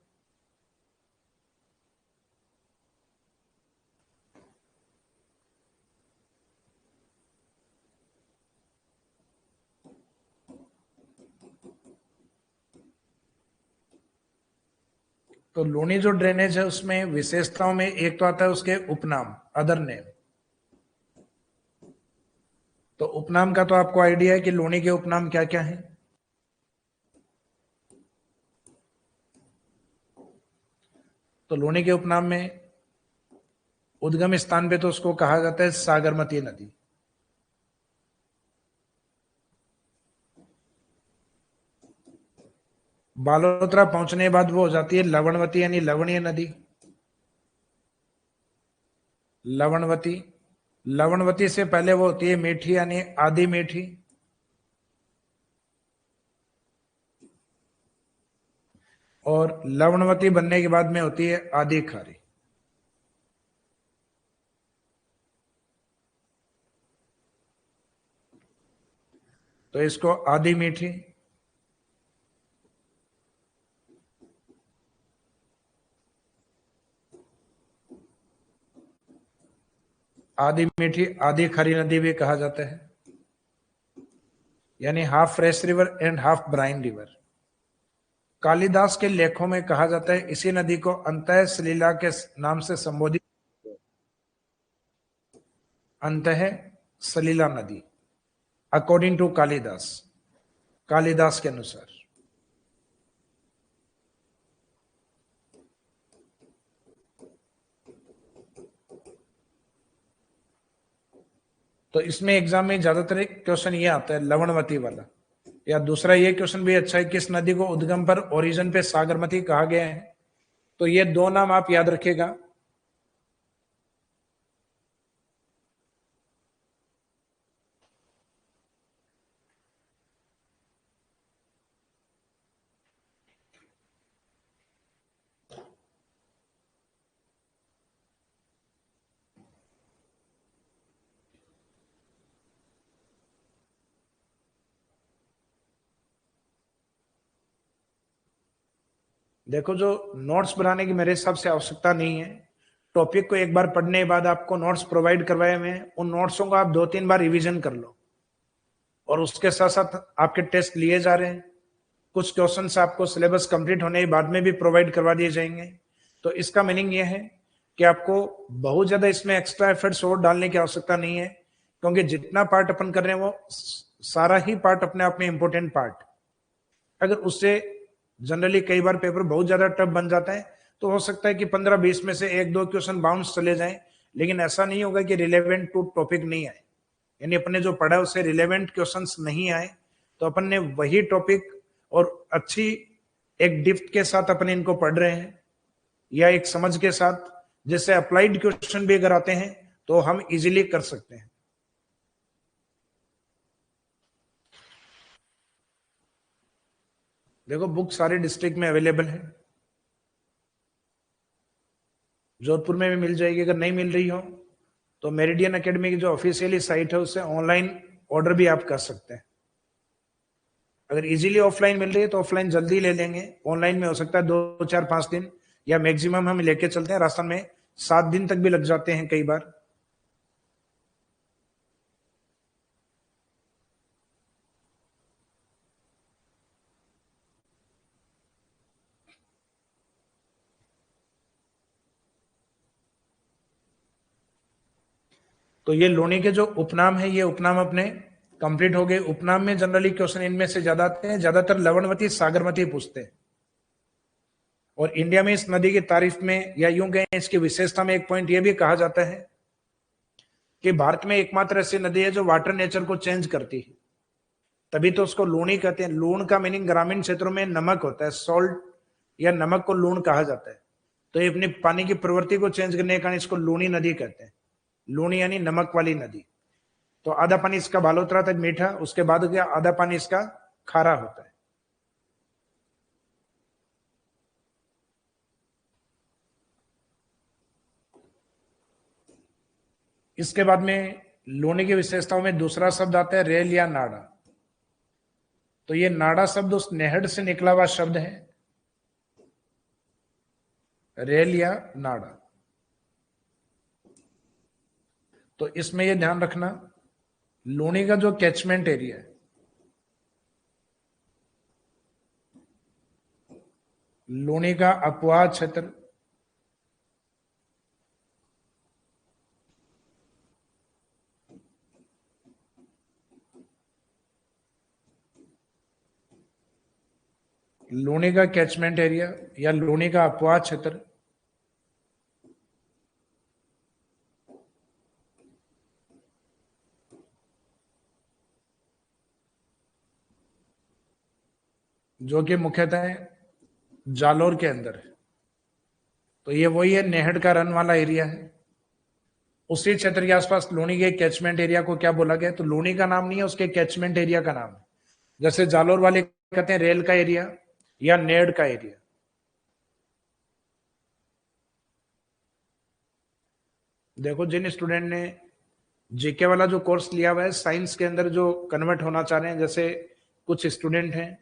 तो लूनी जो ड्रेनेज है उसमें विशेषताओं में एक तो आता है उसके उपनाम, अदर नेम। तो उपनाम का तो आपको आइडिया है कि लूनी के उपनाम क्या क्या है। तो लूनी के उपनाम में उद्गम स्थान पे तो उसको कहा जाता है सागरमती नदी। बालोतरा पहुंचने के बाद वो हो जाती है लवणवती, यानी लवणीय नदी। लवणवती, लवणवती से पहले वो होती है मीठी, यानी आधी मीठी। और लवणवती बनने के बाद में होती है आधी खारी। तो इसको आधी मीठी, आधी मीठी आधी खारी नदी भी कहा जाता है, यानी half fresh river and half brine river. Kalidas के लेखों में कहा जाता है इसी नदी को अंतः सलीला के नाम से संबोधित, अंतः सलीला नदी, अकॉर्डिंग टू कालिदास। कालिदास के अनुसार। तो इसमें एग्जाम में ज्यादातर एक क्वेश्चन ये आता है लवणवती वाला, या दूसरा ये क्वेश्चन भी अच्छा है, किस नदी को उद्गम पर ओरिजिन पे सागरमती कहा गया है। तो ये दो नाम आप याद रखिएगा। देखो, जो नोट्स बनाने की मेरे हिसाब से आवश्यकता नहीं है। टॉपिक को एक बार पढ़ने के बाद आपको नोट्स प्रोवाइड करवाए हुए हैं, उन नोट्सों को आप 2-3 बार रिवीजन कर लो, और उसके साथ साथ आपके टेस्ट लिए जा रहे हैं। कुछ क्वेश्चंस आपको सिलेबस कंप्लीट होने के बाद में भी प्रोवाइड करवा दिए जाएंगे। तो इसका मीनिंग यह है कि आपको बहुत ज्यादा इसमें एक्स्ट्रा एफर्ट्स और डालने की आवश्यकता नहीं है, क्योंकि जितना पार्ट अपन कर रहे हैं वो सारा ही पार्ट अपने आप में इंपॉर्टेंट पार्ट। अगर उससे जनरली कई बार पेपर बहुत ज्यादा टफ बन जाता है, तो हो सकता है कि 15-20 में से 1-2 क्वेश्चन बाउंस चले जाएं, लेकिन ऐसा नहीं होगा कि रिलेवेंट टू टॉपिक नहीं आए, यानी अपने जो पढ़ा है उससे रिलेवेंट क्वेश्चंस नहीं आए, तो अपन ने वही टॉपिक और अच्छी एक डिप्थ के साथ अपन इनको पढ़ रहे हैं, या एक समझ के साथ, जिससे अप्लाइड क्वेश्चन भी अगर आते हैं तो हम इजीली कर सकते हैं। देखो, बुक सारे डिस्ट्रिक्ट में अवेलेबल है, जोधपुर में भी मिल जाएगी। अगर नहीं मिल रही हो तो मेरिडियन एकेडमी की जो ऑफिशियली साइट है उससे ऑनलाइन ऑर्डर भी आप कर सकते हैं। अगर इजीली ऑफलाइन मिल रही है तो ऑफलाइन जल्दी ले लेंगे, ऑनलाइन में हो सकता है 2-4-5 दिन, या मैक्सिमम हम लेके चलते हैं रास्ते में 7 दिन तक भी लग जाते हैं कई बार। तो ये लोनी के जो उपनाम है, ये उपनाम अपने कंप्लीट हो गए। उपनाम में जनरली क्वेश्चन इनमें से ज्यादा आते हैं, ज्यादातर लवणवती सागरमती पूछते हैं। और इंडिया में इस नदी की तारीफ में, या यूं कहें इसकी विशेषता में, एक पॉइंट ये भी कहा जाता है कि भारत में एकमात्र ऐसी नदी है जो वाटर नेचर को चेंज करती है, तभी तो उसको लूणी कहते हैं। लूण का मीनिंग ग्रामीण क्षेत्रों में नमक होता है, सॉल्ट, या नमक को लूण कहा जाता है। तो ये अपनी पानी की प्रवृत्ति को चेंज करने के कारण इसको लूणी नदी कहते हैं। लूणी यानी नमक वाली नदी। तो आधा पानी इसका बालोतरा तक मीठा, उसके बाद क्या आधा पानी इसका खारा होता है। इसके बाद में लूणी की विशेषताओं में दूसरा शब्द आता है रेल या नाड़ा। तो ये नाड़ा शब्द उस नहर से निकला हुआ शब्द है, रेल या नाड़ा। तो इसमें ये ध्यान रखना, लूणी का जो कैचमेंट एरिया है, लूणी का अपवाह क्षेत्र, लूणी का कैचमेंट एरिया या लूणी का अपवाह क्षेत्र, जो कि मुख्यतः जालोर के अंदर है। तो ये वही है, नेहड़ का रन वाला एरिया है। उसी क्षेत्र के आसपास लूणी के कैचमेंट एरिया को क्या बोला गया, तो लूणी का नाम नहीं है, उसके कैचमेंट एरिया का नाम है। जैसे जालोर वाले कहते हैं रेल का एरिया या नेड़ का एरिया। देखो, जिन स्टूडेंट ने जीके वाला जो कोर्स लिया हुआ है, साइंस के अंदर जो कन्वर्ट होना चाह रहे हैं, जैसे कुछ स्टूडेंट हैं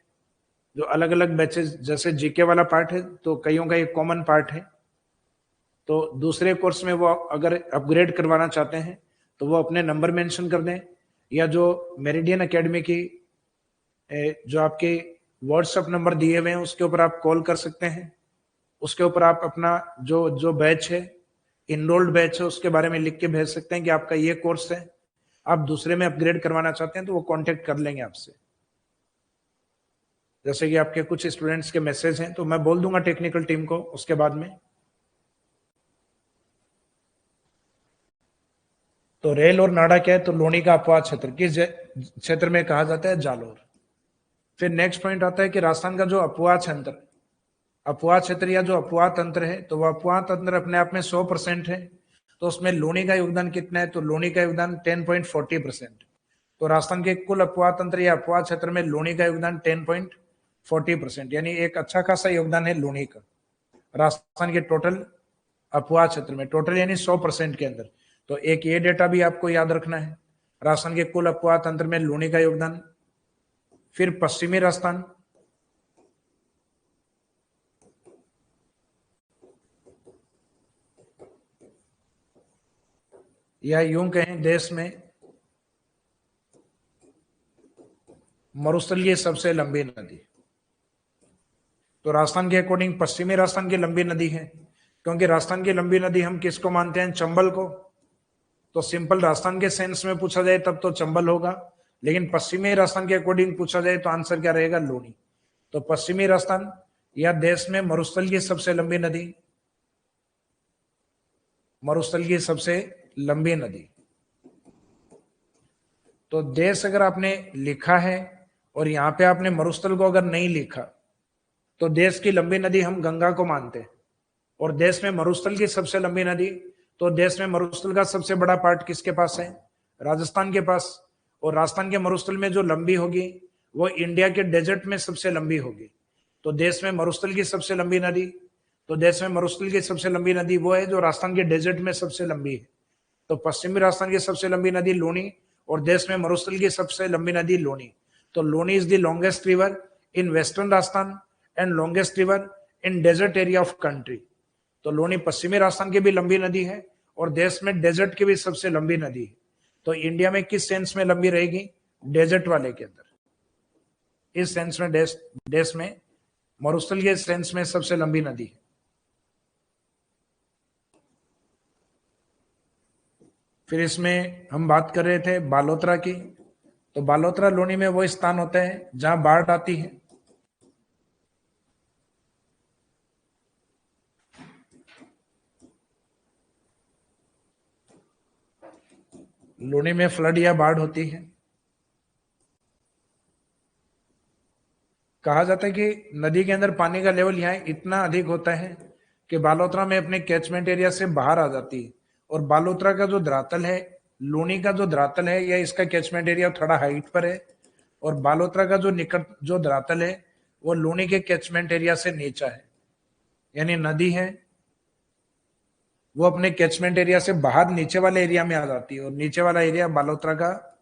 जो अलग अलग बैचेस, जैसे जीके वाला पार्ट है तो कईयों का एक कॉमन पार्ट है, तो दूसरे कोर्स में वो अगर अपग्रेड करवाना चाहते हैं तो वो अपने नंबर मेंशन कर दें, या जो मेरिडियन एकेडमी की जो आपके व्हाट्सएप नंबर दिए हुए हैं उसके ऊपर आप कॉल कर सकते हैं। उसके ऊपर आप अपना जो जो बैच है, इनरोल्ड बैच है, उसके बारे में लिख के भेज सकते हैं कि आपका ये कोर्स है, आप दूसरे में अपग्रेड करवाना चाहते हैं, तो वो कांटेक्ट कर लेंगे आपसे। जैसे कि आपके कुछ स्टूडेंट्स के मैसेज हैं, तो मैं बोल दूंगा टेक्निकल टीम को उसके बाद में। तो रेल और नाडा क्या है, तो लोनी का अपवाद क्षेत्र किस क्षेत्र में कहा जाता है, जालोर। फिर नेक्स्ट पॉइंट आता है कि राजस्थान का जो अपवाद क्षेत्र, अपवाद क्षेत्र या जो अपवाद तंत्र है, तो वह अपवाद तंत्र अपने आप में 100% है। तो उसमें लोनी का योगदान कितना है, तो लोनी का योगदान 10.40%। तो राजस्थान के कुल अपवाद तंत्र या अपवाद क्षेत्र में लोनी का योगदान 10.40%, यानी एक अच्छा खासा योगदान है लोनी का राजस्थान के टोटल अपवाद क्षेत्र में, टोटल यानी 100% के अंदर। तो एक ये डेटा भी आपको याद रखना है, राजस्थान के कुल अपवाद तंत्र में लोनी का योगदान। फिर पश्चिमी राजस्थान, या यूं कहें देश में मरुस्थलीय सबसे लंबी नदी, तो राजस्थान के अकॉर्डिंग पश्चिमी राजस्थान की लंबी नदी है, क्योंकि राजस्थान की लंबी नदी हम किसको मानते हैं, चंबल को। तो सिंपल राजस्थान के सेंस में पूछा जाए तब तो चंबल होगा, लेकिन पश्चिमी राजस्थान के अकॉर्डिंग पूछा जाए तो आंसर क्या रहेगा, लोनी। तो पश्चिमी राजस्थान या देश में मरुस्थल की सबसे लंबी नदी, मरुस्थल की सबसे लंबी नदी। तो देश अगर आपने लिखा है और यहां पे आपने मरुस्थल को अगर नहीं लिखा, तो देश की लंबी नदी हम गंगा को मानते हैं। और देश में मरुस्थल की सबसे लंबी नदी, तो देश में मरुस्थल का सबसे बड़ा पार्ट किसके पास है, राजस्थान के पास। और राजस्थान के मरुस्थल में जो लंबी होगी वो इंडिया के डेजर्ट में सबसे लंबी होगी। तो देश में मरुस्थल की सबसे लंबी नदी, तो देश में मरुस्थल की सबसे लंबी नदी वो है जो राजस्थान के डेजर्ट में सबसे लंबी है। तो पश्चिमी राजस्थान की सबसे लंबी नदी लोनी, और देश में मरुस्थल की सबसे लंबी नदी लोनी। तो Luni is the longest river in western Rajasthan and longest river in desert area of country. तो लोनी पश्चिमी राजस्थान की भी लंबी नदी है और देश में डेजर्ट की भी सबसे लंबी नदी है। तो इंडिया में किस सेंस में लंबी रहेगी, डेजर्ट वाले के अंदर, इस सेंस में देश में मरुस्थल के सेंस में सबसे लंबी नदी है। फिर इसमें हम बात कर रहे थे बालोतरा की, तो बालोतरा लोनी में वो स्थान होता है जहां बाढ़ आती है। लोनी में फ्लड या बाढ़ होती है। कहा जाता है कि नदी के अंदर पानी का लेवल यहाँ इतना अधिक होता है कि बालोतरा में अपने कैचमेंट एरिया से बाहर आ जाती है। और बालोतरा का जो धरातल है, लूनी का जो धरातल है या इसका कैचमेंट एरिया थोड़ा हाइट पर है, और बालोतरा का जो निकट जो धरातल है वो लूनी के कैचमेंट एरिया से नीचा है। यानी नदी है वो अपने कैचमेंट एरिया से बाहर नीचे वाले एरिया में आ जाती है, और नीचे वाला एरिया बालोतरा का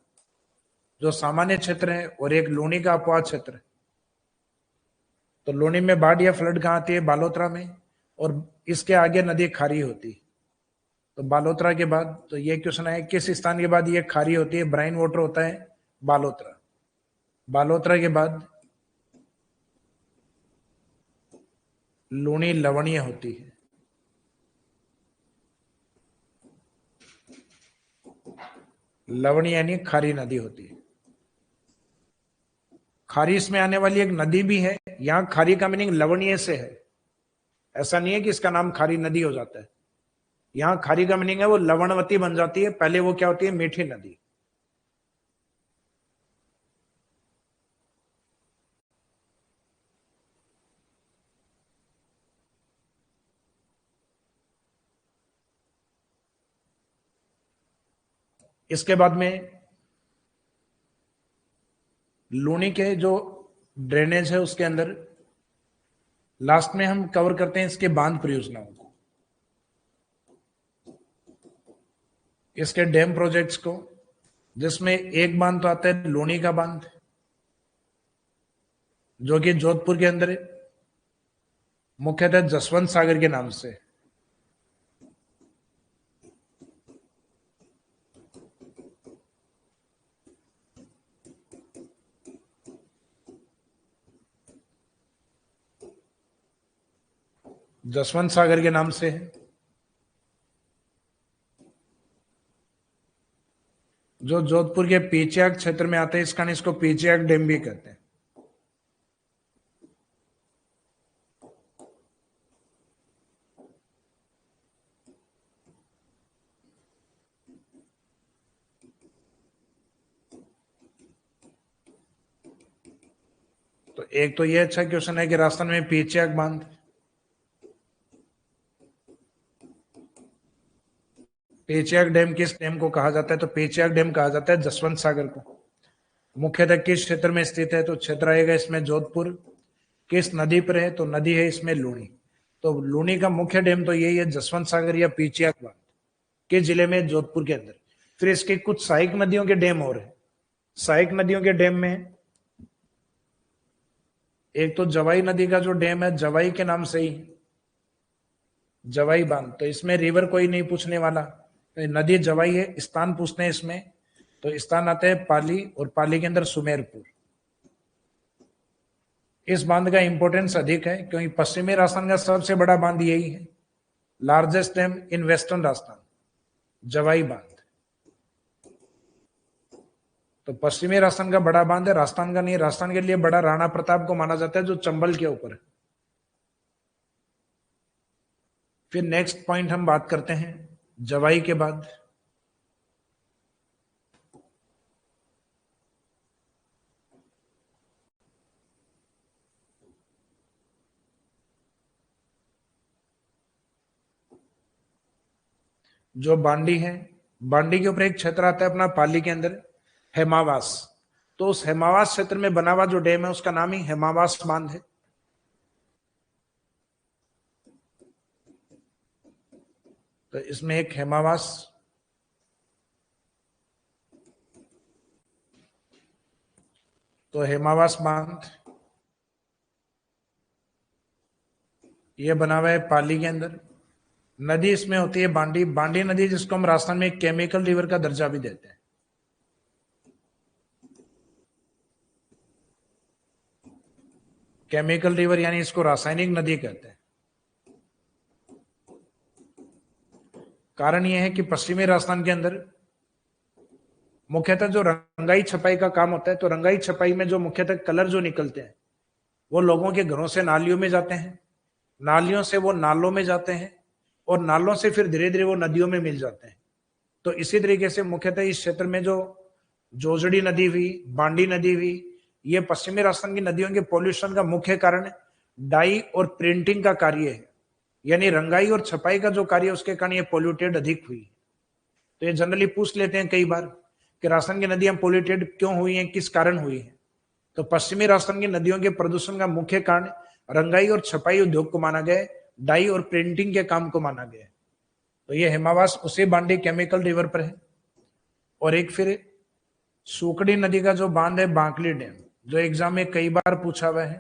जो सामान्य क्षेत्र है और एक लूनी का अपवाद क्षेत्र है। तो लोनी में बाढ़ या फ्लड कहाँ आती है, बालोतरा में, और इसके आगे नदी खारी होती है। तो बालोतरा के बाद, तो ये क्वेश्चन है किस स्थान के बाद ये खारी होती है, ब्राइन वाटर होता है बालोतरा। बालोतरा के बाद लूनी लवणीय होती है। लवणीय यानी खारी नदी होती है। खारी इसमें आने वाली एक नदी भी है, यहां खारी का मीनिंग लवणीय से है, ऐसा नहीं है कि इसका नाम खारी नदी हो जाता है। यहां खारी का मीनिंग है वो लवणवती बन जाती है, पहले वो क्या होती है, मीठी नदी। इसके बाद में लूनी के जो ड्रेनेज है उसके अंदर लास्ट में हम कवर करते हैं इसके बांध परियोजनाओं को, इसके डैम प्रोजेक्ट्स को, जिसमें एक बांध तो आता है लूनी का बांध जो कि जोधपुर के अंदर है, मुख्यतः जसवंत सागर के नाम से। जसवंत सागर के नाम से है, जो जोधपुर के पीचियाग क्षेत्र में आता है, इस कारण इसको पीचियाग डैम भी कहते हैं। एक तो ये अच्छा क्वेश्चन है कि राजस्थान में पेचयक बांध, पेचयक डैम किस डैम को कहा जाता है? तो पेचयक डैम कहा जाता है जसवंत सागर को। मुख्यतः किस क्षेत्र में स्थित है? तो क्षेत्र आएगा इसमें जोधपुर। किस नदी पर है? तो नदी है इसमें लूनी। तो लूनी का मुख्य डैम तो यही है, जसवंत सागर या पेचयक बांध, किस जिले में? जोधपुर के अंदर। फिर इसके कुछ सहायक नदियों के डैम और है। सहायक नदियों के डैम में एक तो जवाई नदी का जो डैम है, जवाई के नाम से ही जवाई बांध, तो इसमें रिवर कोई नहीं पूछने वाला, तो नदी जवाई है। स्थान पूछते हैं इसमें, तो स्थान आता है पाली, और पाली के अंदर सुमेरपुर। इस बांध का इंपॉर्टेंस अधिक है क्योंकि पश्चिमी राजस्थान का सबसे बड़ा बांध यही है, largest dam in western Rajasthan, Jawai बांध। तो पश्चिमी राजस्थान का बड़ा बांध है, राजस्थान का नहीं। राजस्थान के लिए बड़ा राणा प्रताप को माना जाता है, जो चंबल के ऊपर है। फिर नेक्स्ट पॉइंट हम बात करते हैं जवाई के बाद। जो बांडी है, बांडी के ऊपर एक क्षेत्र आता है अपना पाली के अंदर, हेमावास। तो उस हेमावास क्षेत्र में बना हुआ जो डैम है उसका नाम ही हेमावास बांध है। तो इसमें एक हेमावास, तो हेमावास बांध ये बना हुआ है पाली के अंदर। नदी इसमें होती है बांडी, बांडी नदी जिसको हम राजस्थान में केमिकल रिवर का दर्जा भी देते हैं। केमिकल रिवर यानी इसको रासायनिक नदी कहते हैं। कारण यह है कि पश्चिमी राजस्थान के अंदर मुख्यतः जो रंगाई छपाई का काम होता है, तो रंगाई छपाई में जो मुख्यतः कलर जो निकलते हैं वो लोगों के घरों से नालियों में जाते हैं, नालियों से वो नालों में जाते हैं, और नालों से फिर धीरे धीरे वो नदियों में मिल जाते हैं। तो इसी तरीके से मुख्यतः इस क्षेत्र में जो जोजड़ी नदी हुई, बांडी नदी हुई, ये पश्चिमी राजस्थान की नदियों के पॉल्यूशन का मुख्य कारण डाई और प्रिंटिंग का कार्य है, यानी रंगाई और छपाई का जो कार्य है उसके कारण ये पॉल्यूटेड अधिक हुई। तो ये जनरली पूछ लेते हैं कई बार कि राजस्थान की नदियां पॉल्यूटेड क्यों हुई हैं, किस कारण हुई है? तो पश्चिमी राजस्थान की नदियों के प्रदूषण का मुख्य कारण रंगाई और छपाई उद्योग को माना गया है, डाई और प्रिंटिंग के काम को माना गया है। तो ये हेमावास उसे बांडी केमिकल रिवर पर है। और एक फिर सूकड़ी नदी का जो बांध है बांकली डैम, जो एग्जाम में कई बार पूछा हुआ है,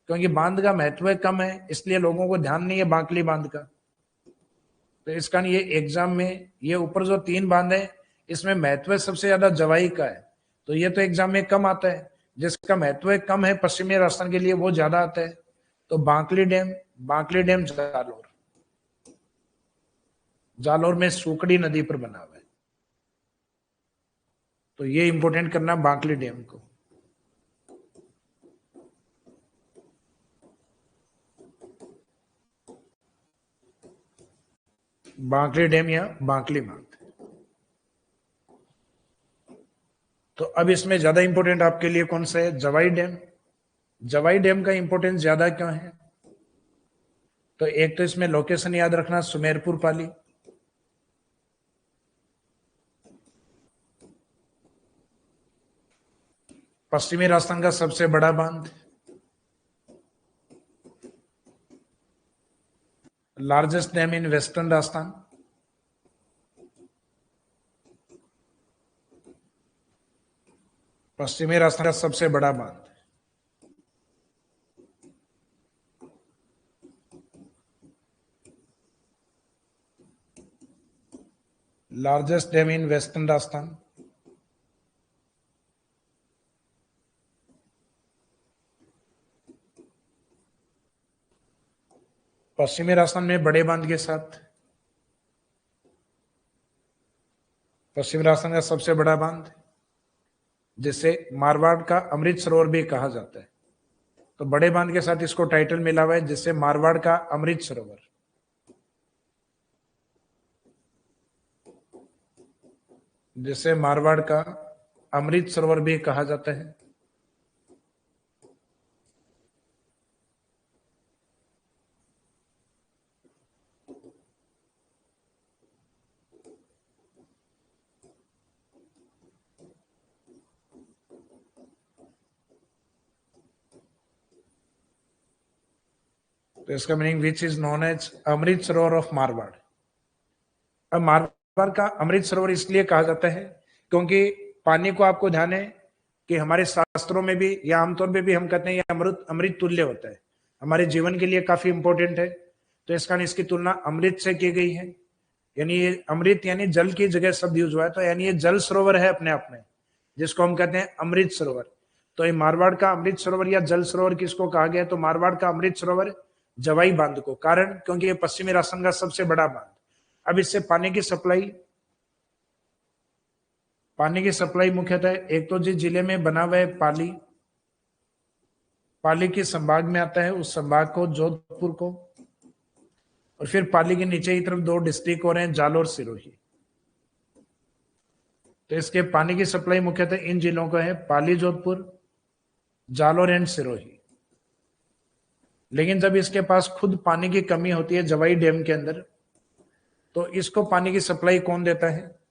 क्योंकि बांध का महत्व कम है इसलिए लोगों को ध्यान नहीं है बांकली बांध का। तो इस कारण ये एग्जाम में ये ऊपर जो 3 बांध है इसमें महत्व सबसे ज्यादा जवाई का है, तो ये तो एग्जाम में कम आता है। जिसका महत्व कम है पश्चिमी राजस्थान के लिए वो ज्यादा आता है। तो बांकली डैम, बांकली डैम जालोर, जालोर में सूकड़ी नदी पर बना हुआ है। तो ये इंपोर्टेंट करना बांकली डैम को। बांकली डैम या बांकली बांध। तो अब इसमें ज्यादा इंपोर्टेंट आपके लिए कौन सा है? जवाई डैम। जवाई डैम का इंपोर्टेंस ज्यादा क्यों है? तो एक तो इसमें लोकेशन याद रखना, सुमेरपुर पाली। पश्चिमी राजस्थान का सबसे बड़ा बांध, largest dam in western Rajasthan. पश्चिमी राजस्थान का सबसे बड़ा बांध, largest dam in western Rajasthan. पश्चिमी राजस्थान में बड़े बांध के साथ पश्चिमी राजस्थान का सबसे बड़ा बांध, जिसे मारवाड़ का अमृत सरोवर भी कहा जाता है। तो बड़े बांध के साथ इसको टाइटल मिला हुआ है, जिससे मारवाड़ का अमृत सरोवर, जिसे मारवाड़ का अमृत सरोवर भी कहा जाता है। तो इसका meaning which is known as Amrit Sarovar of Marwar. अब मारवाड़ का अमृत सरोवर इसलिए कहा जाता है क्योंकि पानी को आपको ध्यान है कि हमारे शास्त्रों में भी या आमतौर पे भी हम कहते हैं ये अमृत अमृत तुल्य होता है, हमारे जीवन के लिए काफी इंपॉर्टेंट है। तो इस कारण इसकी तुलना अमृत से की गई है, यानी ये अमृत यानी जल की जगह शब्द यूज हुआ है, तो यानी ये जल सरोवर है अपने आप में, जिसको हम कहते हैं अमृत सरोवर। तो ये मारवाड़ का अमृत सरोवर या जल सरोवर किसको कहा गया, तो मारवाड़ का अमृत सरोवर जवाई बांध को, कारण क्योंकि ये पश्चिमी राजस्थान का सबसे बड़ा बांध। अब इससे पानी की सप्लाई मुख्यतः एक तो जिस जिले में बना हुआ है पाली के संभाग में आता है, उस संभाग को जोधपुर को, और फिर पाली के नीचे की तरफ दो डिस्ट्रिक्ट और हैं, जालोर और सिरोही। तो इसके पानी की सप्लाई मुख्यतः इन जिलों को है, पाली, जोधपुर, जालोर एंड सिरोही। लेकिन जब इसके पास खुद पानी की कमी होती है जवाई डैम के अंदर, तो इसको पानी की सप्लाई कौन देता है,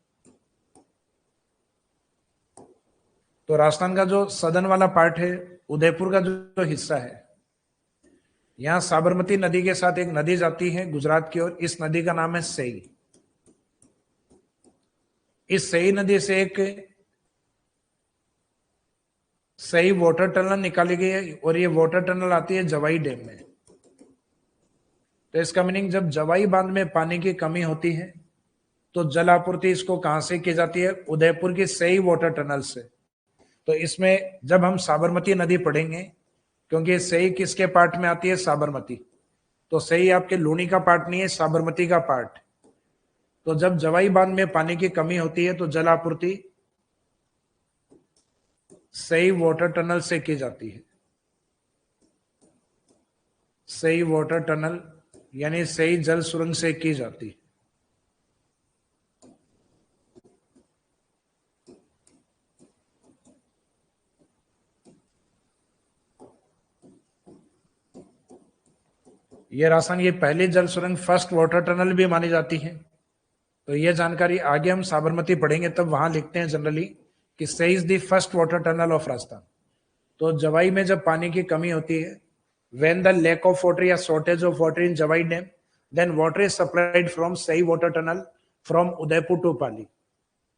तो राजस्थान का जो सदन वाला पार्ट है, उदयपुर का जो हिस्सा है, यहां साबरमती नदी के साथ एक नदी जाती है गुजरात की ओर, इस नदी का नाम है सेई। इस सेई नदी से एक सही वाटर टनल निकाली गई है और ये वाटर टनल आती है जवाई डैम में। तो इसका मीनिंग जब जवाई बांध में पानी की कमी होती है तो जल आपूर्ति इसको कहां से की जाती है, उदयपुर की सही वाटर टनल से। तो इसमें जब हम साबरमती नदी पढ़ेंगे, क्योंकि सही किसके पार्ट में आती है, साबरमती, तो सही आपके लूनी का पार्ट नहीं है, साबरमती का पार्ट। तो जब जवाई बांध में पानी की कमी होती है तो जल आपूर्ति सही वाटर टनल से की जाती है। सही वाटर टनल यानी सही जल सुरंग से की जाती है। ये राजस्थान की पहली जल सुरंग फर्स्ट वाटर टनल भी मानी जाती है। तो ये जानकारी आगे हम साबरमती पढ़ेंगे तब वहां लिखते हैं जनरली कि Sei is the first water tunnel of Rajasthan. तो जवाई में जब पानी की कमी होती है, when the lack of water या shortage of water in Jawai dam, then water is supplied from Sei water tunnel from Udaipur to Pali.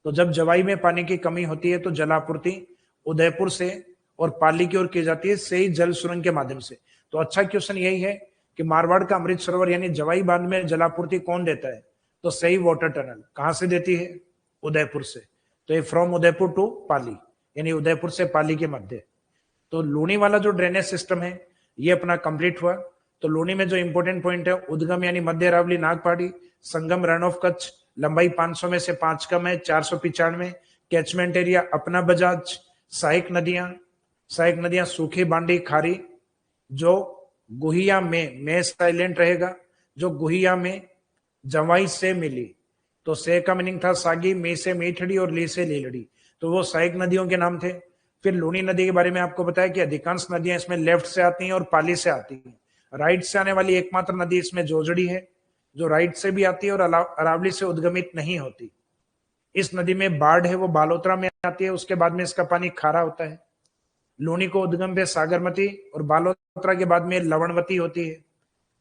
तो जब जवाई में पानी की कमी होती है तो जलापूर्ति उदयपुर से और पाली की ओर की जाती है सही जल सुरंग के माध्यम से। तो अच्छा क्वेश्चन यही है कि मारवाड़ का अमृत सरोवर यानी जवाई बांध में जलापूर्ति कौन देता है, तो सही वाटर टनल कहां से देती है, उदयपुर से। तो ये फ्रॉम उदयपुर टू पाली यानी उदयपुर से पाली के मध्य। तो लूनी वाला जो ड्रेनेज सिस्टम है ये अपना कंप्लीट हुआ। तो लूनी में जो इंपॉर्टेंट पॉइंट है, उद्गम यानी मध्य अरावली नागपाड़ी, संगम रन ऑफ कच्छ, लंबाई 500 में से 5 कम है, 495, कैचमेंट एरिया अपना बजाज, सहायक नदियां सूखी, बांडी, खारी, जो गुहिया में साइलेंट रहेगा, जो गुहिया में जवाई से मिली। तो से का मीनिंग था सागी, मे से मीठड़ी और ली से लीलड़ी, तो वो सहायक नदियों के नाम थे। फिर लूनी नदी के बारे में आपको बताया कि अधिकांश नदियां इसमें लेफ्ट से आती हैं और पाली से आती हैं। राइट से आने वाली एकमात्र नदी इसमें जोजड़ी है, जो राइट से भी आती है और अरावली से उद्गमित नहीं होती। इस नदी में बाढ़ है वो बालोतरा में आती है, उसके बाद में इसका पानी खारा होता है। लूनी को उद्गम पे सागरमती और बालोतरा के बाद में लवणवती होती है।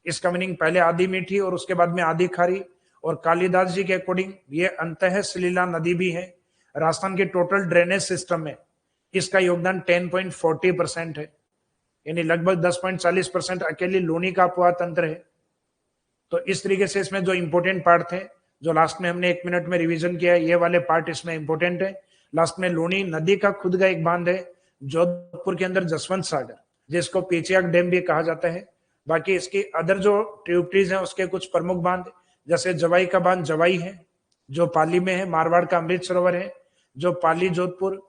इसका मीनिंग पहले आधी मीठी और उसके बाद में आधी खारी। और कालिदास जी के अकॉर्डिंग ये अंतः सलीला नदी भी है। राजस्थान के टोटल ड्रेनेज सिस्टम में इसका योगदान 10.40% है, यानी लगभग 10.40% अकेली लूनी का अपवाह तंत्र है। तो इस तरीके से इसमें जो इंपोर्टेंट पार्ट थे, जो लास्ट में हमने 1 मिनट में रिवीजन किया, ये वाले पार्ट इसमें इंपोर्टेंट है। लास्ट में लूनी नदी का खुद का एक बांध है जोधपुर के अंदर, जसवंत सागर, जिसको पेचियाक डैम भी कहा जाता है। बाकी इसकी अदर जो ट्रिब्यूटरीज हैं उसके कुछ प्रमुख बांध, जैसे जवाई का बांध जवाई है जो पाली में है, मारवाड़ का अमृत सरोवर है जो पाली, जोधपुर,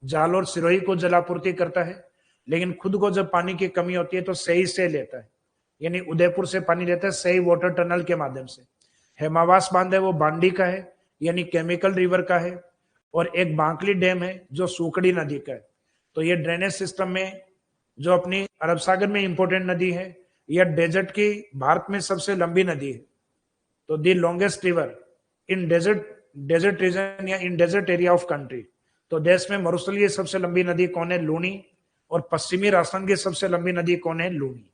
जालोर, सिरोही को जलापूर्ति करता है। लेकिन खुद को जब पानी की कमी होती है तो सही से लेता है, यानी उदयपुर से पानी लेता है सही वाटर टनल के माध्यम से। हेमावास बांध है वो बांडी का है, यानी केमिकल रिवर का है। और एक बांकली डैम है जो सूखड़ी नदी का है। तो ये ड्रेनेज सिस्टम में जो अपनी अरब सागर में इंपोर्टेंट नदी है, यह डेजर्ट की भारत में सबसे लंबी नदी है। तो the longest river in desert region या in desert area of country. तो देश में मरुस्थलीय सबसे लंबी नदी कौन है, लूनी। और पश्चिमी राजस्थान की सबसे लंबी नदी कौन है, लूनी।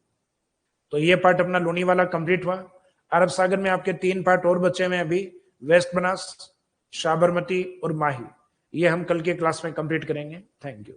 तो ये पार्ट अपना लोनीवाला कंप्लीट हुआ। अरब सागर में आपके 3 पार्ट और बचे हुए हैं अभी, वेस्ट बनास, साबरमती और माही। ये हम कल के क्लास में कंप्लीट करेंगे। Thank you.